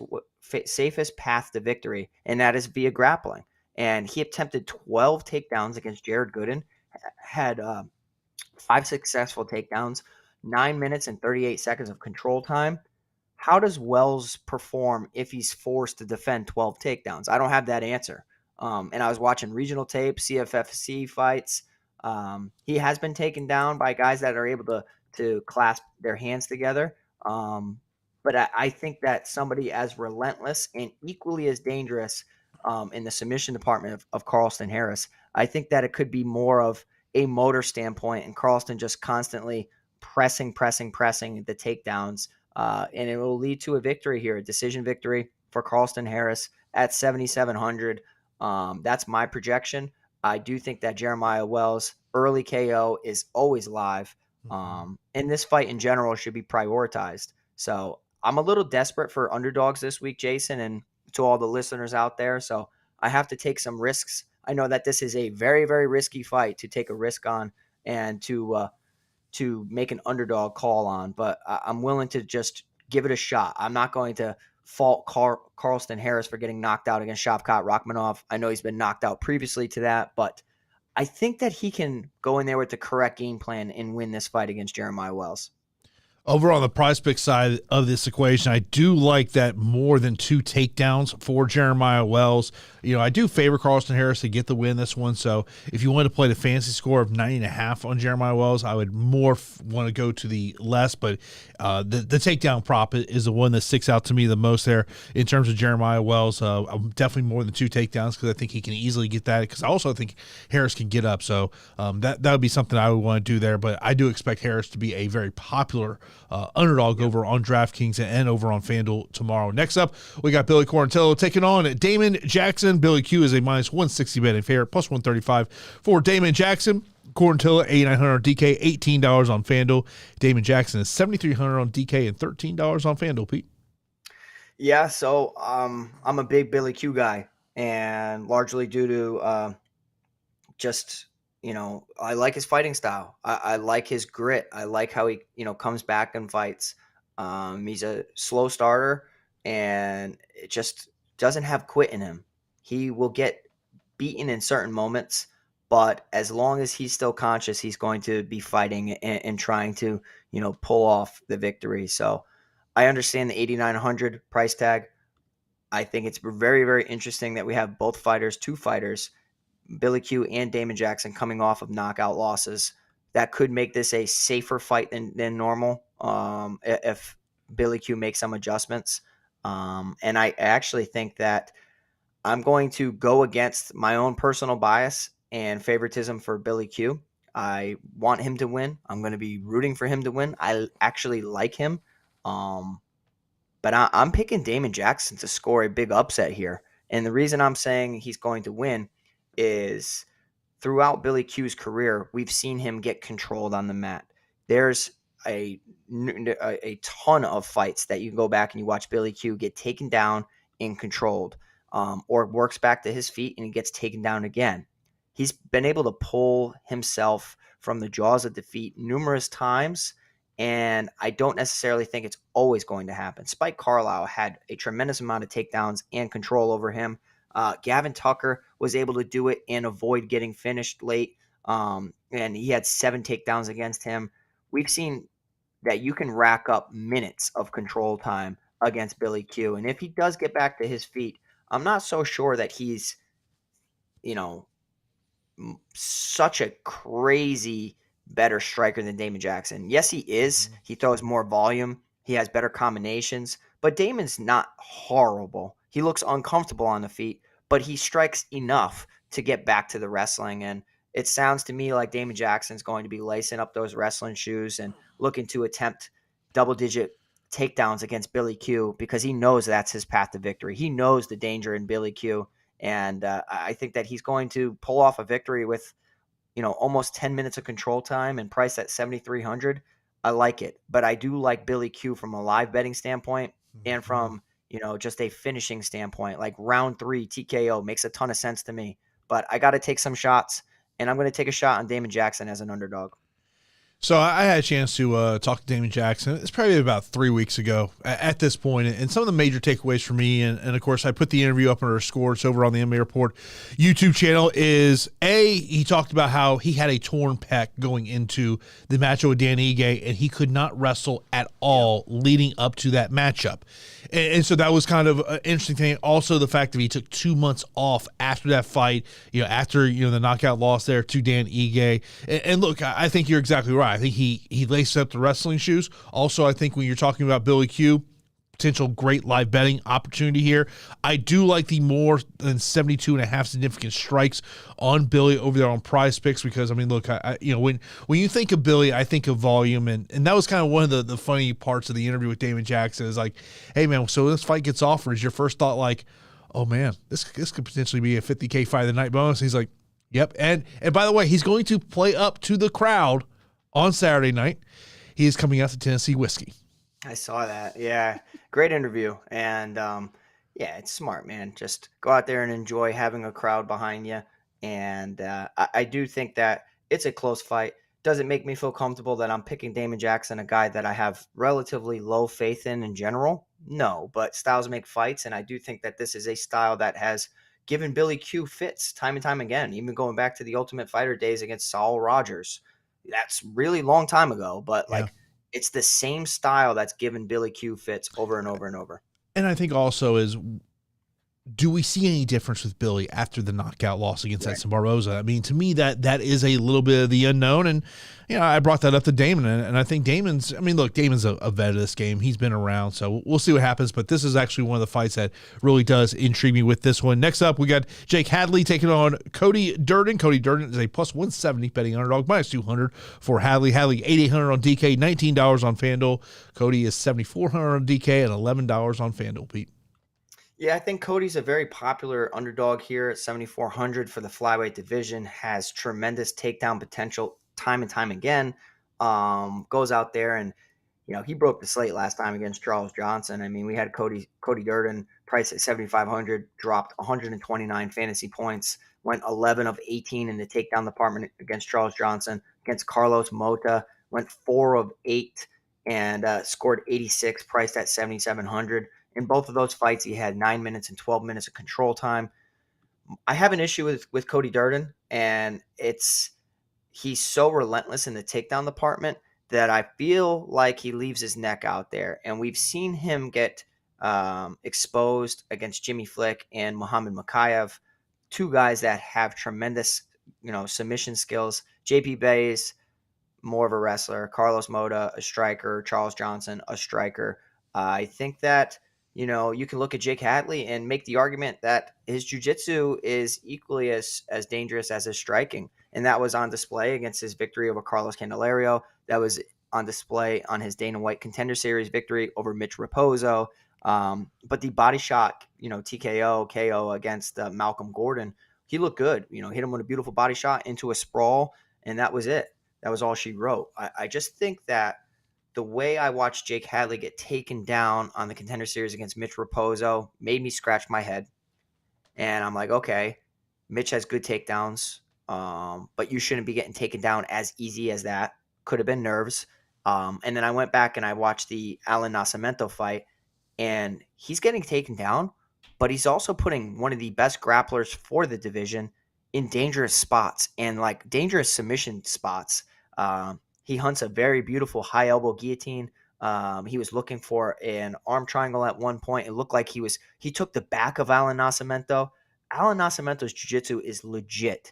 path to victory, and that is via grappling. And he attempted 12 takedowns against Jared Gooden, had 5 successful takedowns, 9 minutes and 38 seconds of control time. How does Wells perform if he's forced to defend 12 takedowns? I don't have that answer. And I was watching regional tape, CFFC fights. He has been taken down by guys that are able to clasp their hands together. But I think that somebody as relentless and equally as dangerous in the submission department of Carlston Harris, I think that it could be more of a motor standpoint, and Carlston just constantly pressing the takedowns, and it will lead to a victory here, a decision victory for Carlston Harris at 7,700. That's my projection. I do think that Jeremiah Wells' early KO is always live, and this fight in general should be prioritized. So I'm a little desperate for underdogs this week, Jason, and to all the listeners out there. So I have to take some risks. I know that this is a very, very risky fight to take a risk on and to make an underdog call on, but I'm willing to just give it a shot. I'm not going to fault Carlston Harris for getting knocked out against Shavkat Rakhmonov. I know he's been knocked out previously to that, but I think that he can go in there with the correct game plan and win this fight against Jeremiah Wells. Over on the prize pick side of this equation, I do like that more than 2 takedowns for Jeremiah Wells. I do favor Carlston Harris to get the win this one. So if you want to play the fantasy score of 90.5 on Jeremiah Wells, I would more want to go to the less. But the takedown prop is the one that sticks out to me the most there in terms of Jeremiah Wells. I'm definitely more than 2 takedowns because I think he can easily get that. Because I also think Harris can get up. So that would be something I would want to do there. But I do expect Harris to be a very popular underdog over on DraftKings and over on FanDuel tomorrow. Next up, we got Billy Quarantillo taking on Damon Jackson. Billy Q is a minus 160 betting favorite, plus 135 for Damon Jackson. Quarantillo, $8,900 on DK, $18 on FanDuel. Damon Jackson is $7,300 on DK and $13 on FanDuel, Pete. Yeah, so I'm a big Billy Q guy, and largely due to just – I like his fighting style. I like his grit. I like how he, comes back and fights. He's a slow starter, and it just doesn't have quit in him. He will get beaten in certain moments, but as long as he's still conscious, he's going to be fighting and trying to, pull off the victory. So I understand the 8,900 price tag. I think it's very, very interesting that we have both fighters, 2 fighters, Billy Q and Damon Jackson, coming off of knockout losses. That could make this a safer fight than normal if Billy Q makes some adjustments. And I actually think that I'm going to go against my own personal bias and favoritism for Billy Q. I want him to win. I'm going to be rooting for him to win. I actually like him. But I'm picking Damon Jackson to score a big upset here. And the reason I'm saying he's going to win is throughout Billy Q's career, we've seen him get controlled on the mat. There's a ton of fights that you can go back and you watch Billy Q get taken down and controlled, or works back to his feet and he gets taken down again. He's been able to pull himself from the jaws of defeat numerous times, and I don't necessarily think it's always going to happen. Spike Carlisle had a tremendous amount of takedowns and control over him. Gavin Tucker was able to do it and avoid getting finished late, and he had 7 takedowns against him. We've seen that you can rack up minutes of control time against Billy Q, and if he does get back to his feet, I'm not so sure that he's, such a crazy better striker than Damon Jackson. Yes, he is. He throws more volume. He has better combinations, but Damon's not horrible. He looks uncomfortable on the feet, but he strikes enough to get back to the wrestling. And it sounds to me like Damon Jackson's going to be lacing up those wrestling shoes and looking to attempt double-digit takedowns against Billy Q because he knows that's his path to victory. He knows the danger in Billy Q, and I think that he's going to pull off a victory with, almost 10 minutes of control time and priced at 7,300. I like it, but I do like Billy Q from a live betting standpoint and from just a finishing standpoint. Like round 3 TKO makes a ton of sense to me, but I got to take some shots, and I'm going to take a shot on Damon Jackson as an underdog. So I had a chance to talk to Damon Jackson. It's probably about 3 weeks ago at this point. And some of the major takeaways for me, and of course, I put the interview up on our score. It's over on the MMA Report YouTube channel, is he talked about how he had a torn pec going into the matchup with Dan Ige, and he could not wrestle at all leading up to that matchup. And so that was kind of an interesting thing. Also, the fact that he took 2 months off after that fight, after the knockout loss there to Dan Ige. And look, I think you're exactly right. I think he laced up the wrestling shoes. Also, I think when you're talking about Billy Q, potential great live betting opportunity here. I do like the more than 72.5 significant strikes on Billy over there on Prize Picks because, look, when you think of Billy, I think of volume, and that was kind of one of the funny parts of the interview with Damon Jackson is like, hey, man, so this fight gets offered. Is your first thought like, oh, man, this could potentially be a $50K fight of the night bonus? And he's like, yep. And by the way, he's going to play up to the crowd on Saturday night. He is coming out to Tennessee Whiskey. I saw that. Yeah. Great interview. And it's smart, man. Just go out there and enjoy having a crowd behind you. And I do think that it's a close fight. Does it make me feel comfortable that I'm picking Damon Jackson, a guy that I have relatively low faith in general? No, but styles make fights. And I do think that this is a style that has given Billy Q fits time and time again, even going back to the Ultimate Fighter days against Saul Rogers. That's really long time ago, but It's the same style that's given Billy Q fits over and over and over. And I think also is, do we see any difference with Billy after the knockout loss against Edson Barboza? I mean, to me, that is a little bit of the unknown. And, I brought that up to Damon, and I think Damon's a vet of this game. He's been around, so we'll see what happens. But this is actually one of the fights that really does intrigue me with this one. Next up, we got Jake Hadley taking on Cody Durden. Cody Durden is a plus 170 betting underdog, minus 200 for Hadley. Hadley, 8,800 on DK, $19 on FanDuel. Cody is 7,400 on DK and $11 on FanDuel, Pete. Yeah, I think Cody's a very popular underdog here at 7,400 for the flyweight division, has tremendous takedown potential time and time again. Goes out there and, he broke the slate last time against Charles Johnson. I mean, we had Cody Durden priced at 7,500, dropped 129 fantasy points, went 11 of 18 in the takedown department against Charles Johnson. Against Carlos Mota, went 4 of 8 and scored 86, priced at 7,700. In both of those fights, he had 9 minutes and 12 minutes of control time. I have an issue with Cody Durden, and he's so relentless in the takedown department that I feel like he leaves his neck out there. And we've seen him get exposed against Jimmy Flick and Muhammad Makayev, two guys that have tremendous, submission skills. JP Bays, more of a wrestler. Carlos Mota, a striker. Charles Johnson, a striker. I think that you can look at Jake Hadley and make the argument that his jiu-jitsu is equally as dangerous as his striking. And that was on display against his victory over Carlos Candelario. That was on display on his Dana White Contender Series victory over Mitch Raposo. But the body shot, TKO, KO against Malcolm Gordon, he looked good. Hit him with a beautiful body shot into a sprawl, and that was it. That was all she wrote. I just think that the way I watched Jake Hadley get taken down on the Contender Series against Mitch Raposo made me scratch my head. And I'm like, okay, Mitch has good takedowns, but you shouldn't be getting taken down as easy as that. Could have been nerves. And then I went back and I watched the Alan Nascimento fight, and he's getting taken down, but he's also putting one of the best grapplers for the division in dangerous spots and like dangerous submission spots. He hunts a very beautiful high elbow guillotine. He was looking for an arm triangle at one point. It looked like he took the back of Alan Nascimento. Alan Nascimento's jiu-jitsu is legit.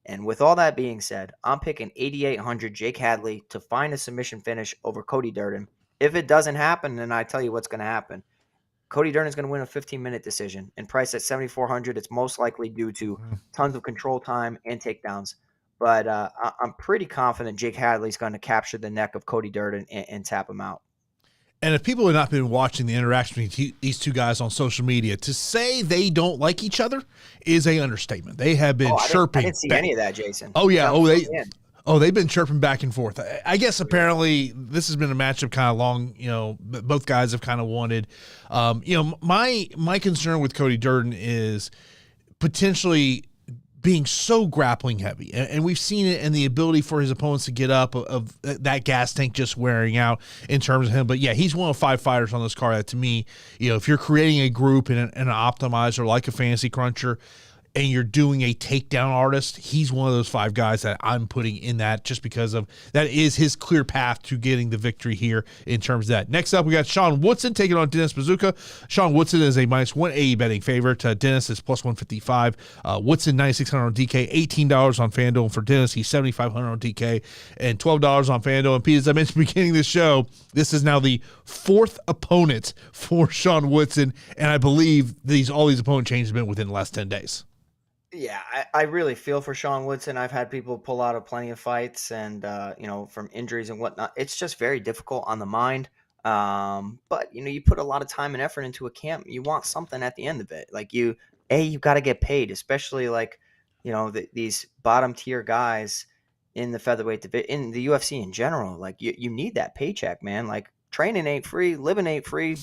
And with all that being said, I'm picking 8,800 Jake Hadley to find a submission finish over Cody Durden. If it doesn't happen, then I tell you what's going to happen. Cody Durden is going to win a 15-minute decision. And priced at 7,400, it's most likely due to tons of control time and takedowns. But I'm pretty confident Jake Hadley's going to capture the neck of Cody Durden and tap him out. And if people have not been watching the interaction between these two guys on social media, to say they don't like each other is a understatement. They have been chirping. I didn't see any of that, Jason. Oh, yeah. They've been chirping back and forth. I guess apparently this has been a matchup kind of long, both guys have kind of wanted. My concern with Cody Durden is potentially being so grappling heavy, and we've seen it in the ability for his opponents to get up of that gas tank just wearing out in terms of him. But yeah, he's one of 5 fighters on this card that, to me, if you're creating a group and an optimizer like a fantasy cruncher, and you're doing a takedown artist, he's one of those 5 guys that I'm putting in that, just because of that is his clear path to getting the victory here in terms of that. Next up, we got Sean Woodson taking on Dennis Buzukja. Sean Woodson is a minus 180 betting favorite. Dennis is plus 155. Woodson, 9,600 on DK, $18 on FanDuel. And for Dennis, he's 7,500 on DK and $12 on FanDuel. And Pete, as I mentioned at the beginning of this show, this is now the 4th opponent for Sean Woodson, and I believe all these opponent changes have been within the last 10 days. Yeah, I really feel for Sean Woodson. I've had people pull out of plenty of fights and, from injuries and whatnot. It's just very difficult on the mind. But, you put a lot of time and effort into a camp. You want something at the end of it. Like you've got to get paid, especially like, these bottom tier guys in the featherweight division, in the UFC in general. Like you need that paycheck, man. Like training ain't free, living ain't free.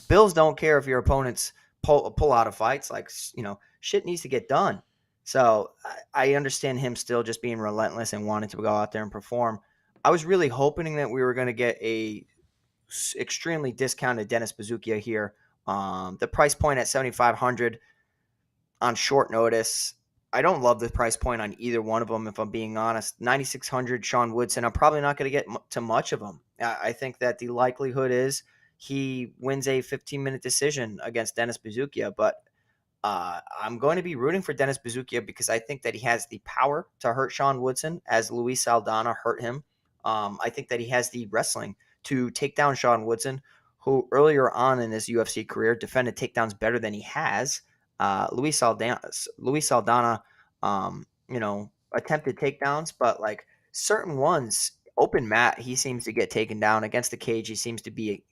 Bills don't care if your opponents pull out of fights. Like, shit needs to get done. So I understand him still just being relentless and wanting to go out there and perform. I was really hoping that we were going to get a extremely discounted Dennis Buzukja here. The price point at 7,500 on short notice. I don't love the price point on either one of them, if I'm being honest. 9,600 Sean Woodson. I'm probably not going to get to much of them. I think that the likelihood is he wins a 15-minute decision against Dennis Buzukja, but I'm going to be rooting for Dennis Buzukja because I think that he has the power to hurt Sean Woodson as Luis Saldana hurt him. I think that he has the wrestling to take down Sean Woodson, who earlier on in his UFC career defended takedowns better than he has. Luis Saldana, attempted takedowns, but like certain ones, open mat, he seems to get taken down. Against the cage, he seems to be,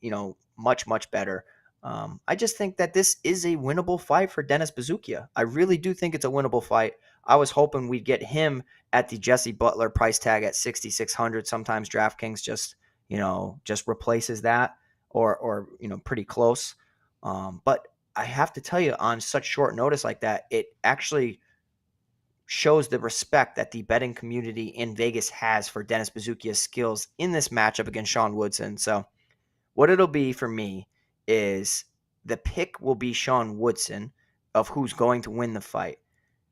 much, much better. I just think that this is a winnable fight for Dennis Buzukja. I really do think it's a winnable fight. I was hoping we'd get him at the Jesse Butler price tag at 6,600. Sometimes DraftKings just replaces that or pretty close. But I have to tell you, on such short notice like that, it actually shows the respect that the betting community in Vegas has for Dennis Buzukja's skills in this matchup against Sean Woodson. So what it'll be for me is the pick will be Sean Woodson of who's going to win the fight.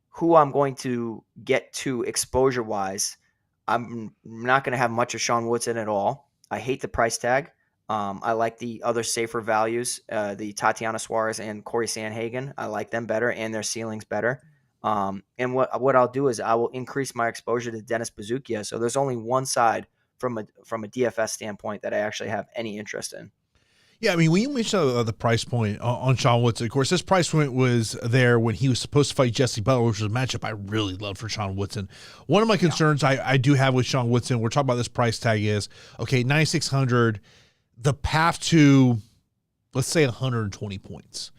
Who I'm going to get to exposure-wise, I'm not going to have much of Sean Woodson at all. I hate the price tag. I like the other safer values, the Tatiana Suarez and Cory Sandhagen. I like them better and their ceilings better. And what I'll do is I will increase my exposure to Dennis Buzukja. So there's only one side from a DFS standpoint that I actually have any interest in. Yeah, I mean, when you mentioned the price point on Sean Woodson, of course, this price point was there when he was supposed to fight Jesse Butler, which was a matchup I really love for Sean Woodson. One of my concerns I do have with Sean Woodson, we're talking about this price tag is, okay, 9,600, the path to, let's say, 120 points,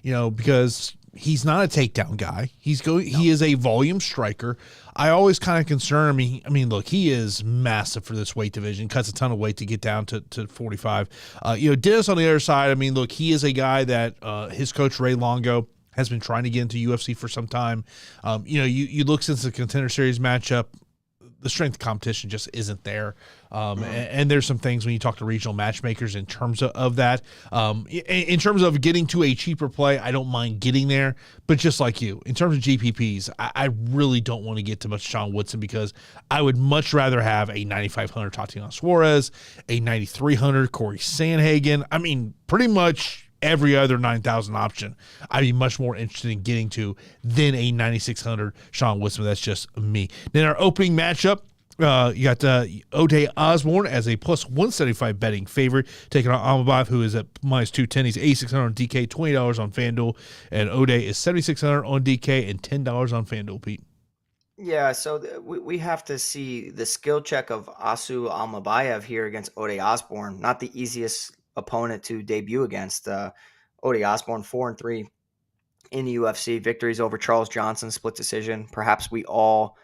because he's not a takedown guy. He is a volume striker. I always kind of concern me. I mean, look, he is massive for this weight division, cuts a ton of weight to get down to 45. Dennis on the other side, I mean, look, he is a guy that his coach Ray Longo has been trying to get into UFC for some time. You look since the Contender Series matchup, the strength competition just isn't there. And there's some things when you talk to regional matchmakers in terms of that. In terms of getting to a cheaper play, I don't mind getting there. But just like you, in terms of GPPs, I really don't want to get too much Sean Woodson because I would much rather have a 9,500 Tatiana Suarez, a 9,300 Cory Sandhagen. I mean, pretty much every other 9,000 option I'd be much more interested in getting to than a 9,600 Sean Woodson. That's just me. Then our opening matchup, you got Ode Osborne as a plus 175 betting favorite, taking on Almabayev, who is at minus 210. He's 8,600 on DK, $20 on FanDuel, and Ode is 7,600 on DK and $10 on FanDuel, Pete. Yeah, so we have to see the skill check of Assu Almabayev here against Ode Osborne. Not the easiest opponent to debut against. Ode Osborne 4-3 in the UFC. Victories over Charles Johnson, split decision. Perhaps we all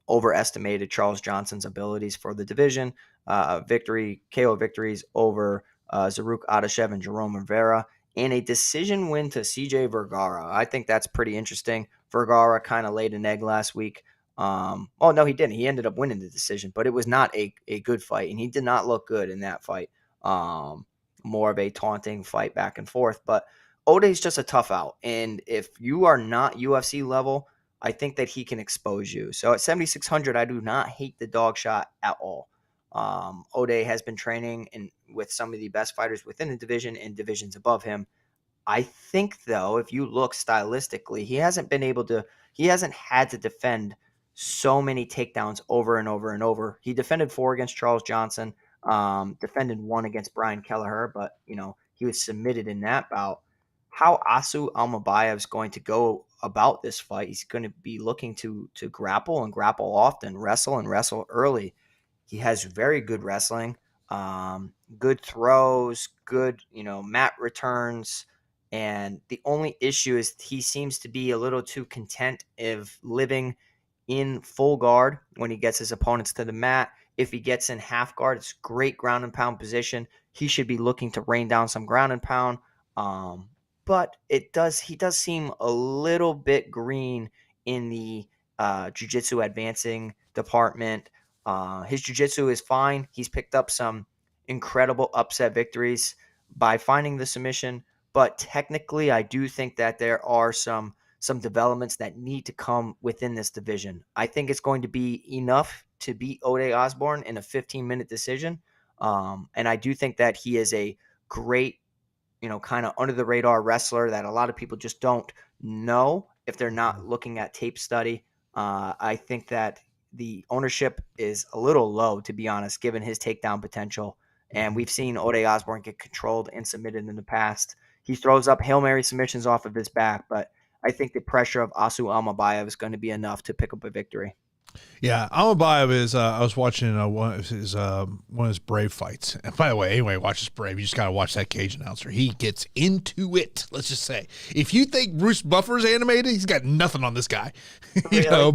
overestimated Charles Johnson's abilities for the division. KO victories over Zaruk Adashev and Jerome Rivera, and a decision win to CJ Vergara. I think that's pretty interesting. Vergara kind of laid an egg last week. No, he didn't. He ended up winning the decision, but it was not a good fight, and he did not look good in that fight. More of a taunting fight back and forth. But Ode's just a tough out, and if you are not UFC level, I think that he can expose you. So at 7,600, I do not hate the dog shot at all. Ode has been training with some of the best fighters within the division and divisions above him. I think, though, if you look stylistically, he hasn't had to defend so many takedowns over and over and over. He defended 4 against Charles Johnson, defended 1 against Brian Kelleher, but, he was submitted in that bout. How Assu Almabayev is going to go about this fight, he's going to be looking to grapple and grapple often, wrestle and wrestle early. He has very good wrestling, good throws, good, mat returns. And the only issue is he seems to be a little too content of living in full guard when he gets his opponents to the mat. If he gets in half guard, it's great ground and pound position. He should be looking to rain down some ground and pound. But he does seem a little bit green in the jiu-jitsu advancing department. His jiu-jitsu is fine. He's picked up some incredible upset victories by finding the submission. But technically, I do think that there are some developments that need to come within this division. I think it's going to be enough to beat Ode Osborne in a 15-minute decision. And I do think that he is a great, kind of under the radar wrestler that a lot of people just don't know if they're not looking at tape study. I think that the ownership is a little low, to be honest, given his takedown potential. And we've seen Ode Osborne get controlled and submitted in the past. He throws up Hail Mary submissions off of his back, but I think the pressure of Assu Almabayev is going to be enough to pick up a victory. Yeah, Almabayev is. I was watching one of his Brave fights. And by the way, anyway, watch this Brave. You just gotta watch that cage announcer. He gets into it. Let's just say, if you think Bruce Buffer's animated, he's got nothing on this guy. Really?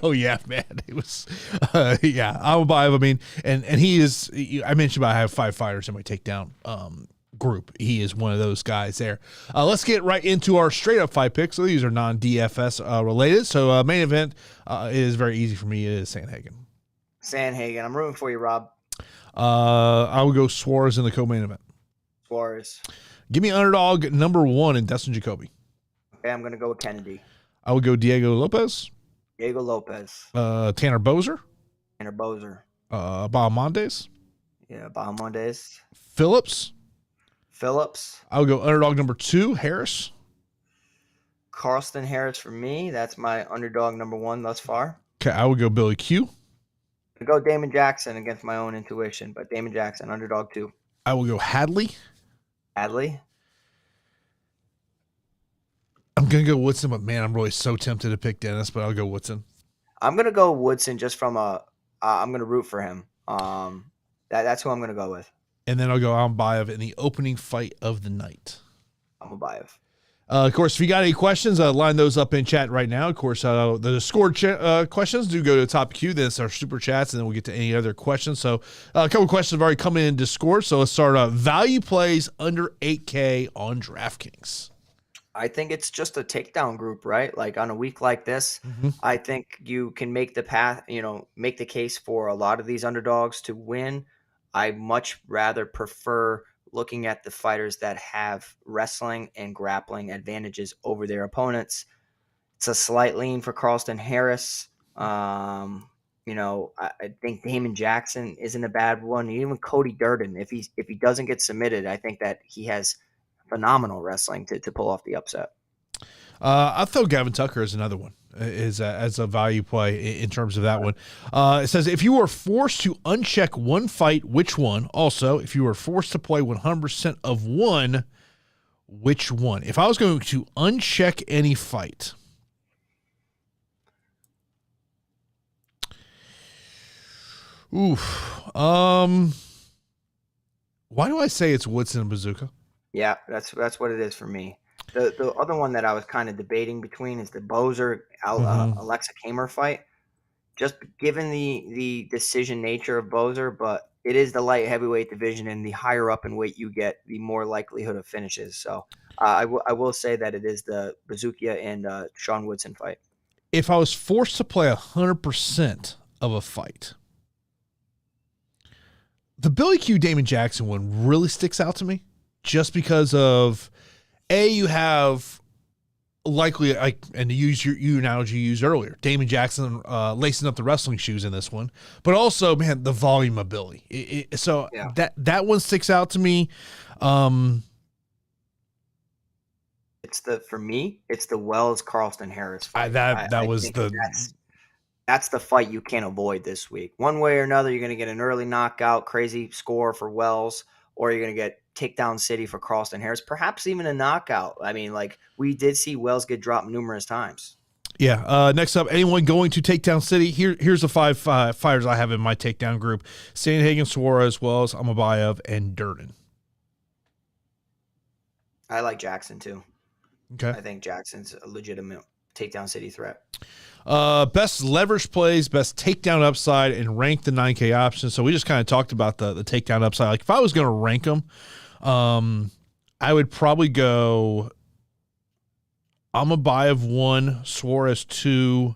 Oh yeah, man. It was, Almabayev. I mean, and he is. I mentioned about I have 5 fighters in my takedown group. He is one of those guys there. Let's get right into our straight up fight picks. So these are non-DFS related. So main event is very easy for me. It is Sandhagen. Sandhagen. I'm rooting for you, Rob. I would go Suarez in the co-main event. Suarez. Give me underdog number 1 in Dustin Jacoby. Okay, I'm going to go with Kennedy. I would go Diego Lopes. Diego Lopes. Tanner Boser. Tanner Boser. Bahamondes. Yeah, Bahamondes. Phillips. I would go underdog number 2, Harris. Carlston Harris for me. That's my underdog number 1 thus far. Okay, I would go Billy Q. I go Damon Jackson against my own intuition, but Damon Jackson, underdog 2. I will go Hadley. I'm going to go Woodson, but man, I'm really so tempted to pick Dennis, but I'll go Woodson. I'm going to go Woodson just from I'm going to root for him. That's who I'm going to go with. And then I'll go Almabayev in the opening fight of the night. Almabayev. Of course, if you got any questions, line those up in chat right now. Of course, the scored questions do go to the top queue. Then it's our super chats, and then we'll get to any other questions. So a couple questions have already come in Discord. So let's start. Value plays under 8K on DraftKings. I think it's just a takedown group, right? Like on a week like this, I think you can make make the case for a lot of these underdogs to win. I much rather prefer looking at the fighters that have wrestling and grappling advantages over their opponents. It's a slight lean for Carlston Harris. I think Damon Jackson isn't a bad one. Even Cody Durden, if he doesn't get submitted, I think that he has phenomenal wrestling to pull off the upset. I'll throw Gavin Tucker as another one as a value play in terms of that one. It says, if you were forced to uncheck one fight, which one? Also, if you were forced to play 100% of one, which one? If I was going to uncheck any fight, why do I say it's Woodson and Buzukja? Yeah, that's what it is for me. The other one that I was kind of debating between is the Boser Aleksa Camur fight. Just given the decision nature of Boser, but it is the light heavyweight division, and the higher up in weight you get, the more likelihood of finishes. So I will say that it is the Buzukja and Sean Woodson fight. If I was forced to play 100% of a fight, the Billy Q Damon Jackson one really sticks out to me, just because of you have likely, and to use your analogy you used earlier, Damon Jackson lacing up the wrestling shoes in this one, but also, man, the volume ability. That one sticks out to me. For me, it's the Wells Carlston Harris fight. That's the fight you can't avoid this week. One way or another, you're going to get an early knockout, crazy score for Wells, or you're going to get takedown city for Carlston Harris, perhaps even a knockout. I mean, like, we did see Wells get dropped numerous times. Yeah. Next up, anyone going to takedown city? Here's the 5 fighters I have in my takedown group: Sandhagen, Suarez, Wells, Almabayev, and Durden. I like Jackson too. Okay. I think Jackson's a legitimate takedown city threat. Best leverage plays, best takedown upside, and rank the 9K options. So we just kind of talked about the takedown upside. Like, if I was going to rank them, I would probably go Almabayev 1, Suarez 2,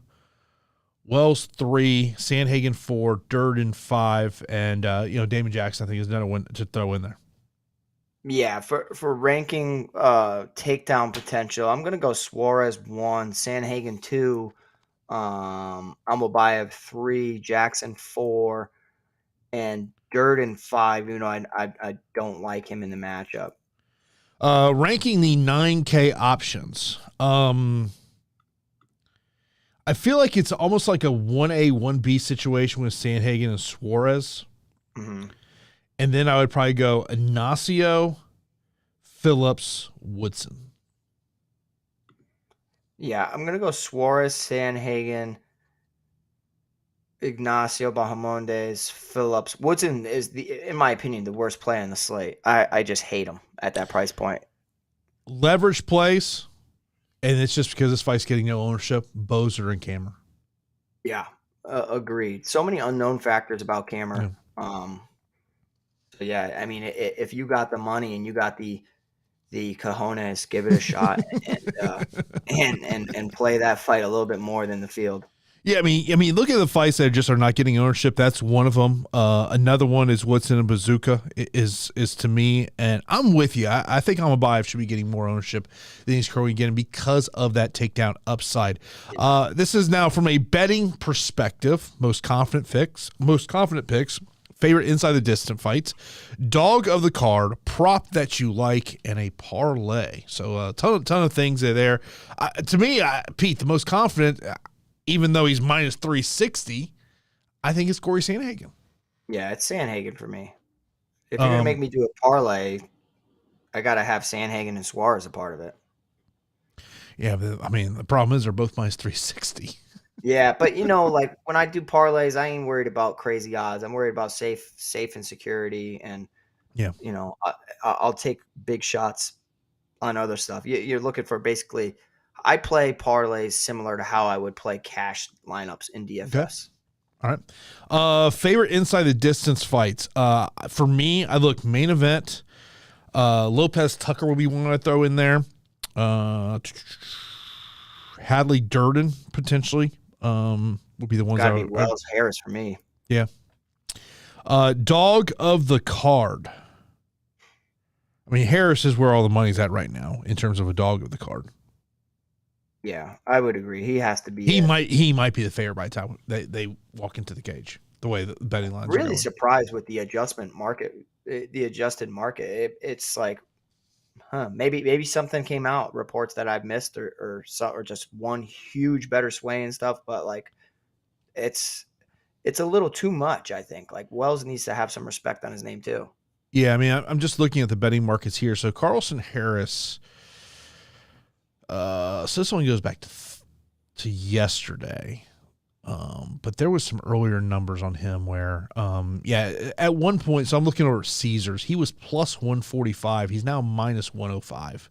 Wells 3, Sandhagen 4, Durden 5, and Damon Jackson, I think, is another one to throw in there. Yeah, for ranking takedown potential, I'm gonna go Suarez 1, Sandhagen 2, Almabayev 3, Jackson 4, and Durden 5. You know, I don't like him in the matchup. Ranking the 9K options. I feel like it's almost like a 1A, 1B situation with Sandhagen and Suarez. Mm-hmm. And then I would probably go Ignacio, Phillips, Woodson. Yeah, I'm going to go Suarez, Sandhagen, Ignacio, Bahamondes, Phillips. Woodson is, in my opinion, the worst player in the slate. I just hate him at that price point. Leverage plays, and it's just because this fight's getting no ownership, Boser and Camur. Yeah, agreed. So many unknown factors about Camur. Yeah. So yeah, I mean, if you got the money and you got the cojones, give it a shot and play that fight a little bit more than the field. Yeah, I mean, look at the fights that just are not getting ownership. That's one of them. Another one is Woodson and Buzukja is to me, and I'm with you. I think Amabayev should be getting more ownership than he's currently getting because of that takedown upside. This is now from a betting perspective. Most confident picks, favorite inside the distance fights, dog of the card, prop that you like, and a parlay. So a ton of things are there. To me, Pete, the most confident. Even though he's minus 360, I think it's Cory Sandhagen. Yeah, it's Sandhagen for me. If you're going to make me do a parlay, I got to have Sandhagen and Suarez a part of it. Yeah, but, I mean, the problem is they're both minus 360. Yeah, but, like when I do parlays, I ain't worried about crazy odds. I'm worried about safe and security. And, yeah, I'll take big shots on other stuff. You're looking for basically – I play parlays similar to how I would play cash lineups in DFS. Okay. All right. Favorite inside the distance fights. For me, I look main event. Lopes Tucker will be one I throw in there. Hadley Durden potentially would be the ones. Gotta be Wells Harris for me. Yeah. Dog of the card. I mean, Harris is where all the money's at right now in terms of a dog of the card. Yeah, I would agree. He has to be. He might be the favorite by the time they walk into the cage. The way the betting lines. Really surprised with the adjusted market. It's like, maybe something came out, reports that I've missed, or just one huge better sway and stuff. But like, it's a little too much. I think like Wells needs to have some respect on his name too. Yeah, I mean, I'm just looking at the betting markets here. So Carlston Harris. So this only goes back to yesterday. But there was some earlier numbers on him where, at one point, so I'm looking over at Caesars. He was plus 145. He's now minus 105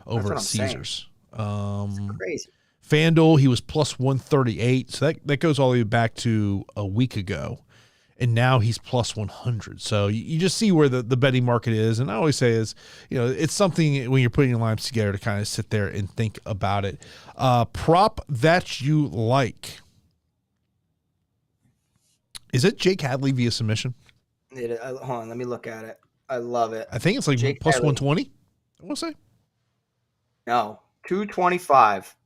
over at Caesars. That's crazy. FanDuel, he was plus 138. So that goes all the way back to a week ago. And now he's plus 100. So you just see where the betting market is. And I always say is, it's something when you're putting your lines together to kind of sit there and think about it. Prop that you like. Is it Jake Hadley via submission? Hold on, let me look at it. I love it. I think it's like Jake plus Hadley. 120. I want to say. No, 225.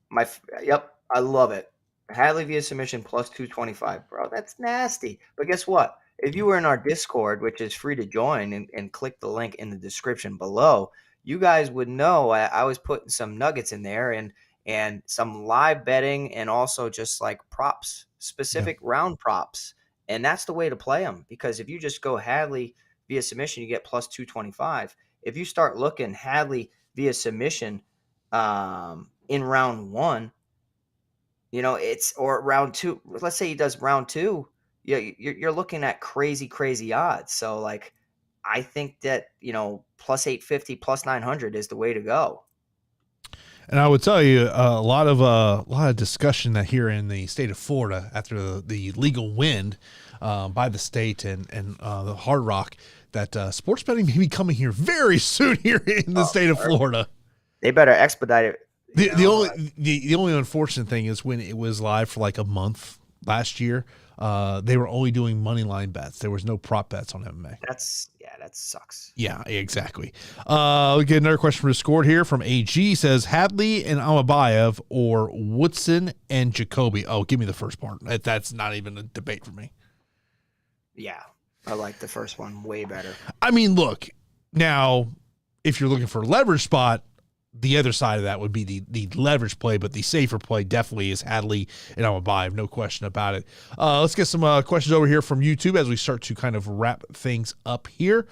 Yep, I love it. Hadley via submission plus 225, bro. That's nasty. But guess what? If you were in our Discord, which is free to join, and click the link in the description below, you guys would know I was putting some nuggets in there and some live betting and also just like props, specific round props. And that's the way to play them, because if you just go Hadley via submission, you get plus 225. If you start looking Hadley via submission in round one, or round two. Let's say he does round two. Yeah, you're looking at crazy odds. So like, I think that plus 850, plus 900 is the way to go. And I would tell you a lot of discussion that here in the state of Florida after the legal win by the state and the Hard Rock that sports betting may be coming here very soon here in the state of Florida. They better expedite it. The only unfortunate thing is when it was live for like a month last year, they were only doing money line bets. There was no prop bets on MMA. That sucks. Yeah, exactly. We get another question from Discord here from AG. Says Hadley and Amabayev or Woodson and Jacoby. Oh, give me the first part. That's not even a debate for me. Yeah, I like the first one way better. I mean, look, now, if you're looking for a leverage spot, the other side of that would be the leverage play, but the safer play definitely is Hadley, and I'm a buy, no question about it. Let's get some questions over here from YouTube as we start to kind of wrap things up here.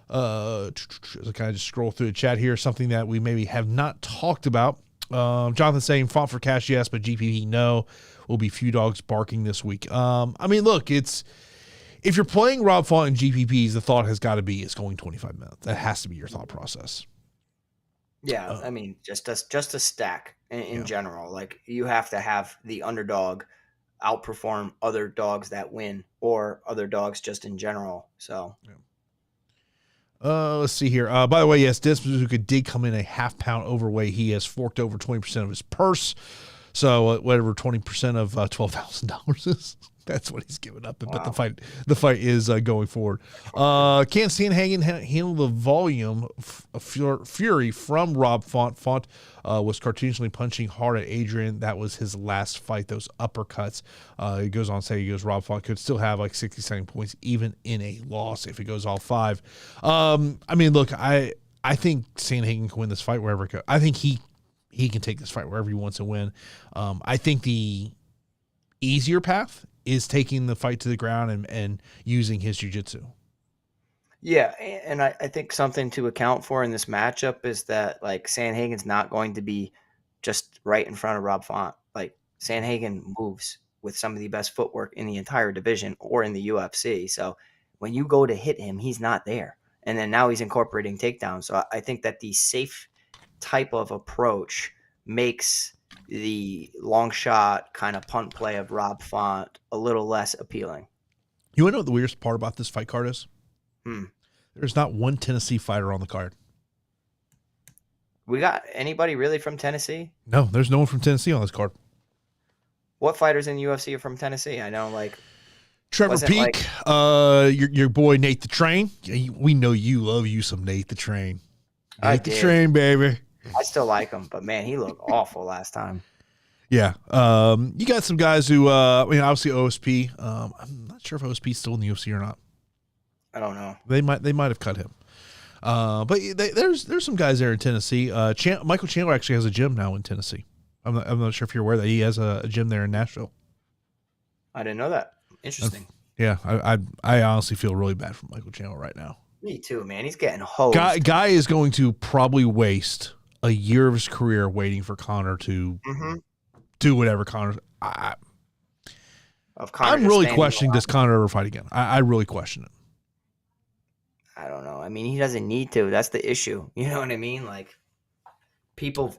As I kind of just scroll through the chat here, something that we maybe have not talked about. Jonathan saying font for cash, yes, but GPP, no. Will be few dogs barking this week. I mean, look, if you're playing Rob Font and GPPs, the thought has got to be it's going 25 minutes. That has to be your thought process. Yeah, I mean, just a stack in general. Like, you have to have the underdog outperform other dogs that win, or other dogs just in general. So, let's see here. By the way, yes, Buzukja did come in a half-pound overweight. He has forked over 20% of his purse. So whatever 20% of $12,000 is, that's what he's giving up. Wow. But the fight is going forward. Can Sandhagen handle the volume of fury from Rob Font? Font was cartoonishly punching hard at Adrian. That was his last fight, those uppercuts. He goes on to say, Rob Font could still have like 67 points even in a loss if it goes all 5. I mean, look, I think Sandhagen can win this fight wherever it goes. I think he can take this fight wherever he wants to win. I think the easier path is taking the fight to the ground and using his jiu-jitsu. Yeah, and I think something to account for in this matchup is that, like, Sandhagen's not going to be just right in front of Rob Font. Like, Sandhagen moves with some of the best footwork in the entire division or in the UFC. So when you go to hit him, he's not there. And then now he's incorporating takedowns. So I think that the safe type of approach makes the long shot kind of punt play of Rob Font a little less appealing. You want to know what the weirdest part about this fight card is? There's not one Tennessee fighter on the card. We got anybody really from Tennessee? No, there's no one from Tennessee on this card. What fighters in the UFC are from Tennessee? I know, like, Trevor Peak, your boy Nate the Train. We know you love you some Nate the Train. Nate the Train, baby. I still like him, but man, he looked awful last time. Yeah. You got some guys who, obviously OSP. I'm not sure if OSP is still in the UFC or not. I don't know. They might have cut him. But there's some guys there in Tennessee. Michael Chandler actually has a gym now in Tennessee. I'm not sure if you're aware that he has a gym there in Nashville. I didn't know that. Interesting. I honestly feel really bad for Michael Chandler right now. Me too, man. He's getting hosed. Guy is going to probably waste a year of his career waiting for Conor to do whatever Conor. I'm really questioning, does Conor ever fight again? I really question it. I don't know. I mean, he doesn't need to. That's the issue. You know what I mean? Like, people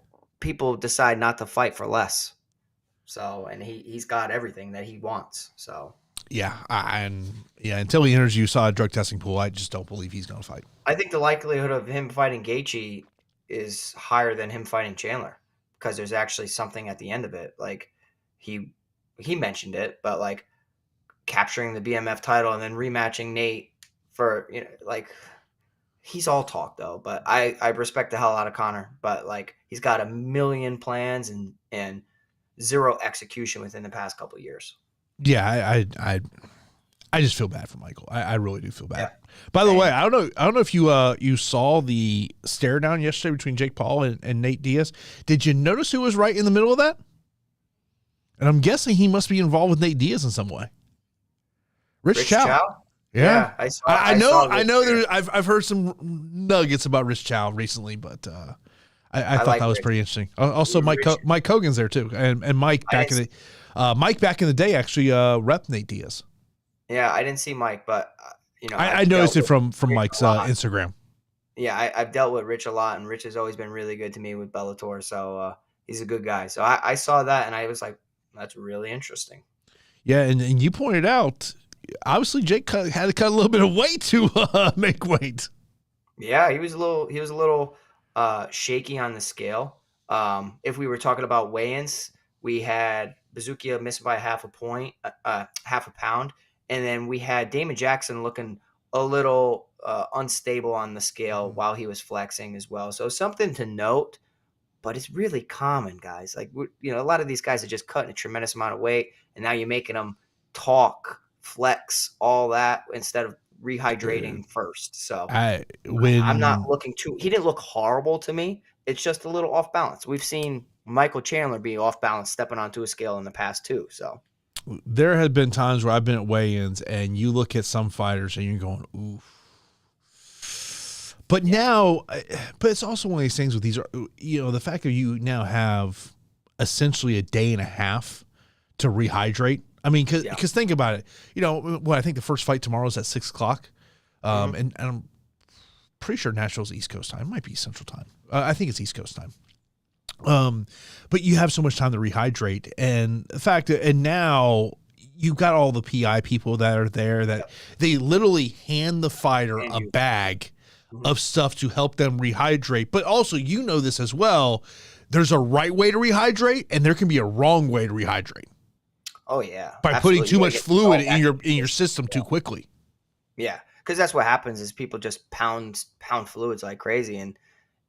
decide not to fight for less. So, and he's got everything that he wants. So. Yeah, until he enters USADA drug testing pool, I just don't believe he's going to fight. I think the likelihood of him fighting Gaethje is higher than him fighting Chandler, because there's actually something at the end of it. Like, he mentioned it, but like capturing the BMF title and then rematching Nate for, like, he's all talk though. But I respect the hell out of Conor, but like, he's got a million plans and zero execution within the past couple of years. Yeah, I just feel bad for Michael. I really do feel bad. Yeah. By the way, I don't know if you saw the stare down yesterday between Jake Paul and Nate Diaz. Did you notice who was right in the middle of that? And I'm guessing he must be involved with Nate Diaz in some way. Rich Chow. Yeah, I know. I've heard some nuggets about Rich Chow recently, but I thought that was pretty interesting. Also, Mike Hogan's there too, and Mike back in the day actually repped Nate Diaz. Yeah, I didn't see Mike, but I noticed it from Mike's Instagram. Yeah, I've dealt with Rich a lot, and Rich has always been really good to me with Bellator, so he's a good guy. So I saw that, and I was like, that's really interesting. Yeah, and you pointed out, obviously Jake had to cut a little bit of weight to make weight. Yeah, he was a little shaky on the scale. If we were talking about weigh-ins, we had Buzukja missed by half a pound, and then we had Damon Jackson looking a little unstable on the scale while he was flexing as well. So something to note, but it's really common, guys. Like, a lot of these guys are just cutting a tremendous amount of weight, and now you're making them talk, flex, all that, instead of rehydrating first. So when I'm not looking he didn't look horrible to me. It's just a little off balance. We've seen Michael Chandler be off balance stepping onto a scale in the past too. So there have been times where I've been at weigh-ins and you look at some fighters and you're going, ooh. But now, but it's also one of these things with these, the fact that you now have essentially a day and a half to rehydrate. I mean, because think about it. I think the first fight tomorrow is at 6:00. And I'm pretty sure Nashville's East Coast time. It might be Central time. I think it's East Coast time. But you have so much time to rehydrate, and the fact that, and now you've got all the PI people that are there that they literally hand the fighter a bag of stuff to help them rehydrate. But also, this as well, there's a right way to rehydrate and there can be a wrong way to rehydrate. Oh yeah. By putting too much fluid in your system too quickly. Yeah. Because that's what happens is people just pound fluids like crazy, and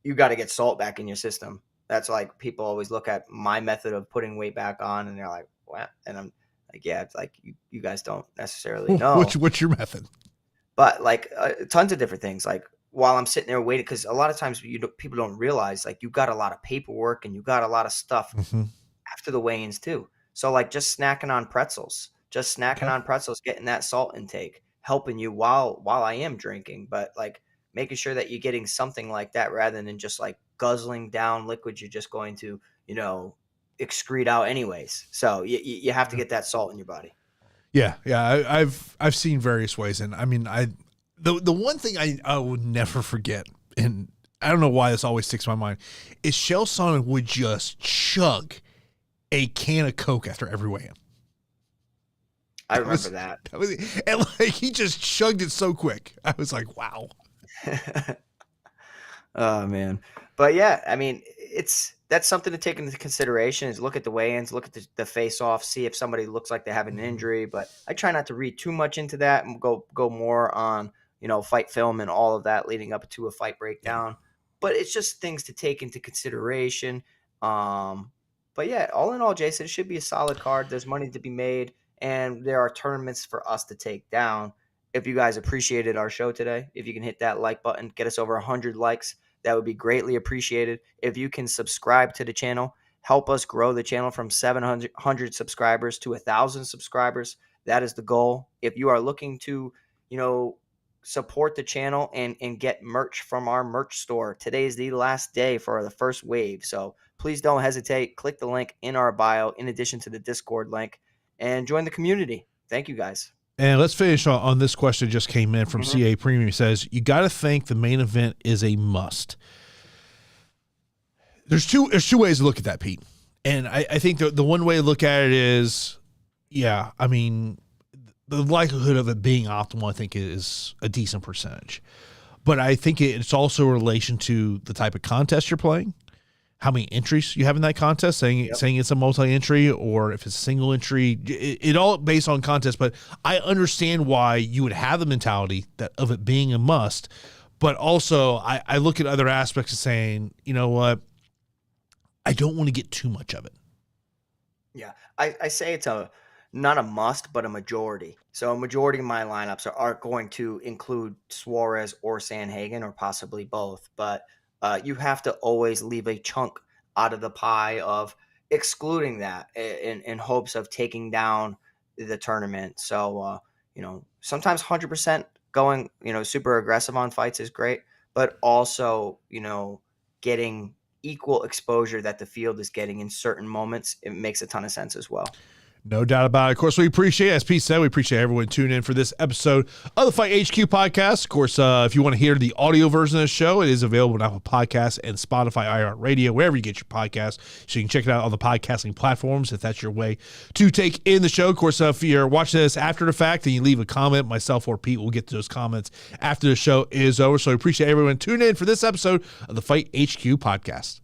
you got to get salt back in your system. That's like people always look at my method of putting weight back on, and they're like, "What?" And I'm like, "Yeah, it's like you guys don't necessarily know." What's your method? But like tons of different things. Like while I'm sitting there waiting, because a lot of times people don't realize like you got a lot of paperwork and you got a lot of stuff after the weigh-ins too. So like just snacking on pretzels, getting that salt intake, helping you while I am drinking, but like making sure that you're getting something like that rather than just like guzzling down liquids you're just going to, excrete out anyways. So you have to get that salt in your body. Yeah. I've seen various ways, and I mean, the one thing I would never forget, and I don't know why this always sticks in my mind, is Chael Sonnen would just chug a can of Coke after every weigh-in. I remember that. And like he just chugged it so quick. I was like, wow. Oh man. But yeah, I mean, that's something to take into consideration is look at the weigh-ins, look at the face-off, see if somebody looks like they have an injury. But I try not to read too much into that and go more on, fight film and all of that leading up to a fight breakdown. But it's just things to take into consideration. But yeah, all in all, Jason, it should be a solid card. There's money to be made, and there are tournaments for us to take down. If you guys appreciated our show today, if you can hit that like button, get us over 100 likes, that would be greatly appreciated. If you can subscribe to the channel, help us grow the channel from 700 subscribers to 1,000 subscribers. That is the goal. If you are looking to, support the channel and get merch from our merch store, today is the last day for the first wave. So please don't hesitate. Click the link in our bio in addition to the Discord link and join the community. Thank you, guys. And let's finish on this question that just came in from CA Premium. It says, you got to think the main event is a must. There's two ways to look at that, Pete. And I think the one way to look at it is, I mean, the likelihood of it being optimal, I think, is a decent percentage. But I think it's also a relation to the type of contest you're playing, how many entries you have in that contest, saying it's a multi-entry or if it's a single entry. It all based on contest, but I understand why you would have the mentality of it being a must. But also, I look at other aspects of saying, you know what, I don't want to get too much of it. Yeah, I say it's not a must, but a majority. So a majority of my lineups are going to include Suarez or Sandhagen or possibly both. But you have to always leave a chunk out of the pie of excluding that in hopes of taking down the tournament. So, sometimes 100% going, super aggressive on fights is great, but also, getting equal exposure that the field is getting in certain moments, it makes a ton of sense as well. No doubt about it. Of course, we appreciate, as Pete said, we appreciate everyone tuning in for this episode of the Fight HQ podcast. Of course, if you want to hear the audio version of the show, it is available on Apple Podcasts and Spotify, iHeartRadio, wherever you get your podcasts. So you can check it out on the podcasting platforms if that's your way to take in the show. Of course, if you're watching this after the fact and you leave a comment, myself or Pete will get to those comments after the show is over. So I appreciate everyone tuning in for this episode of the Fight HQ podcast.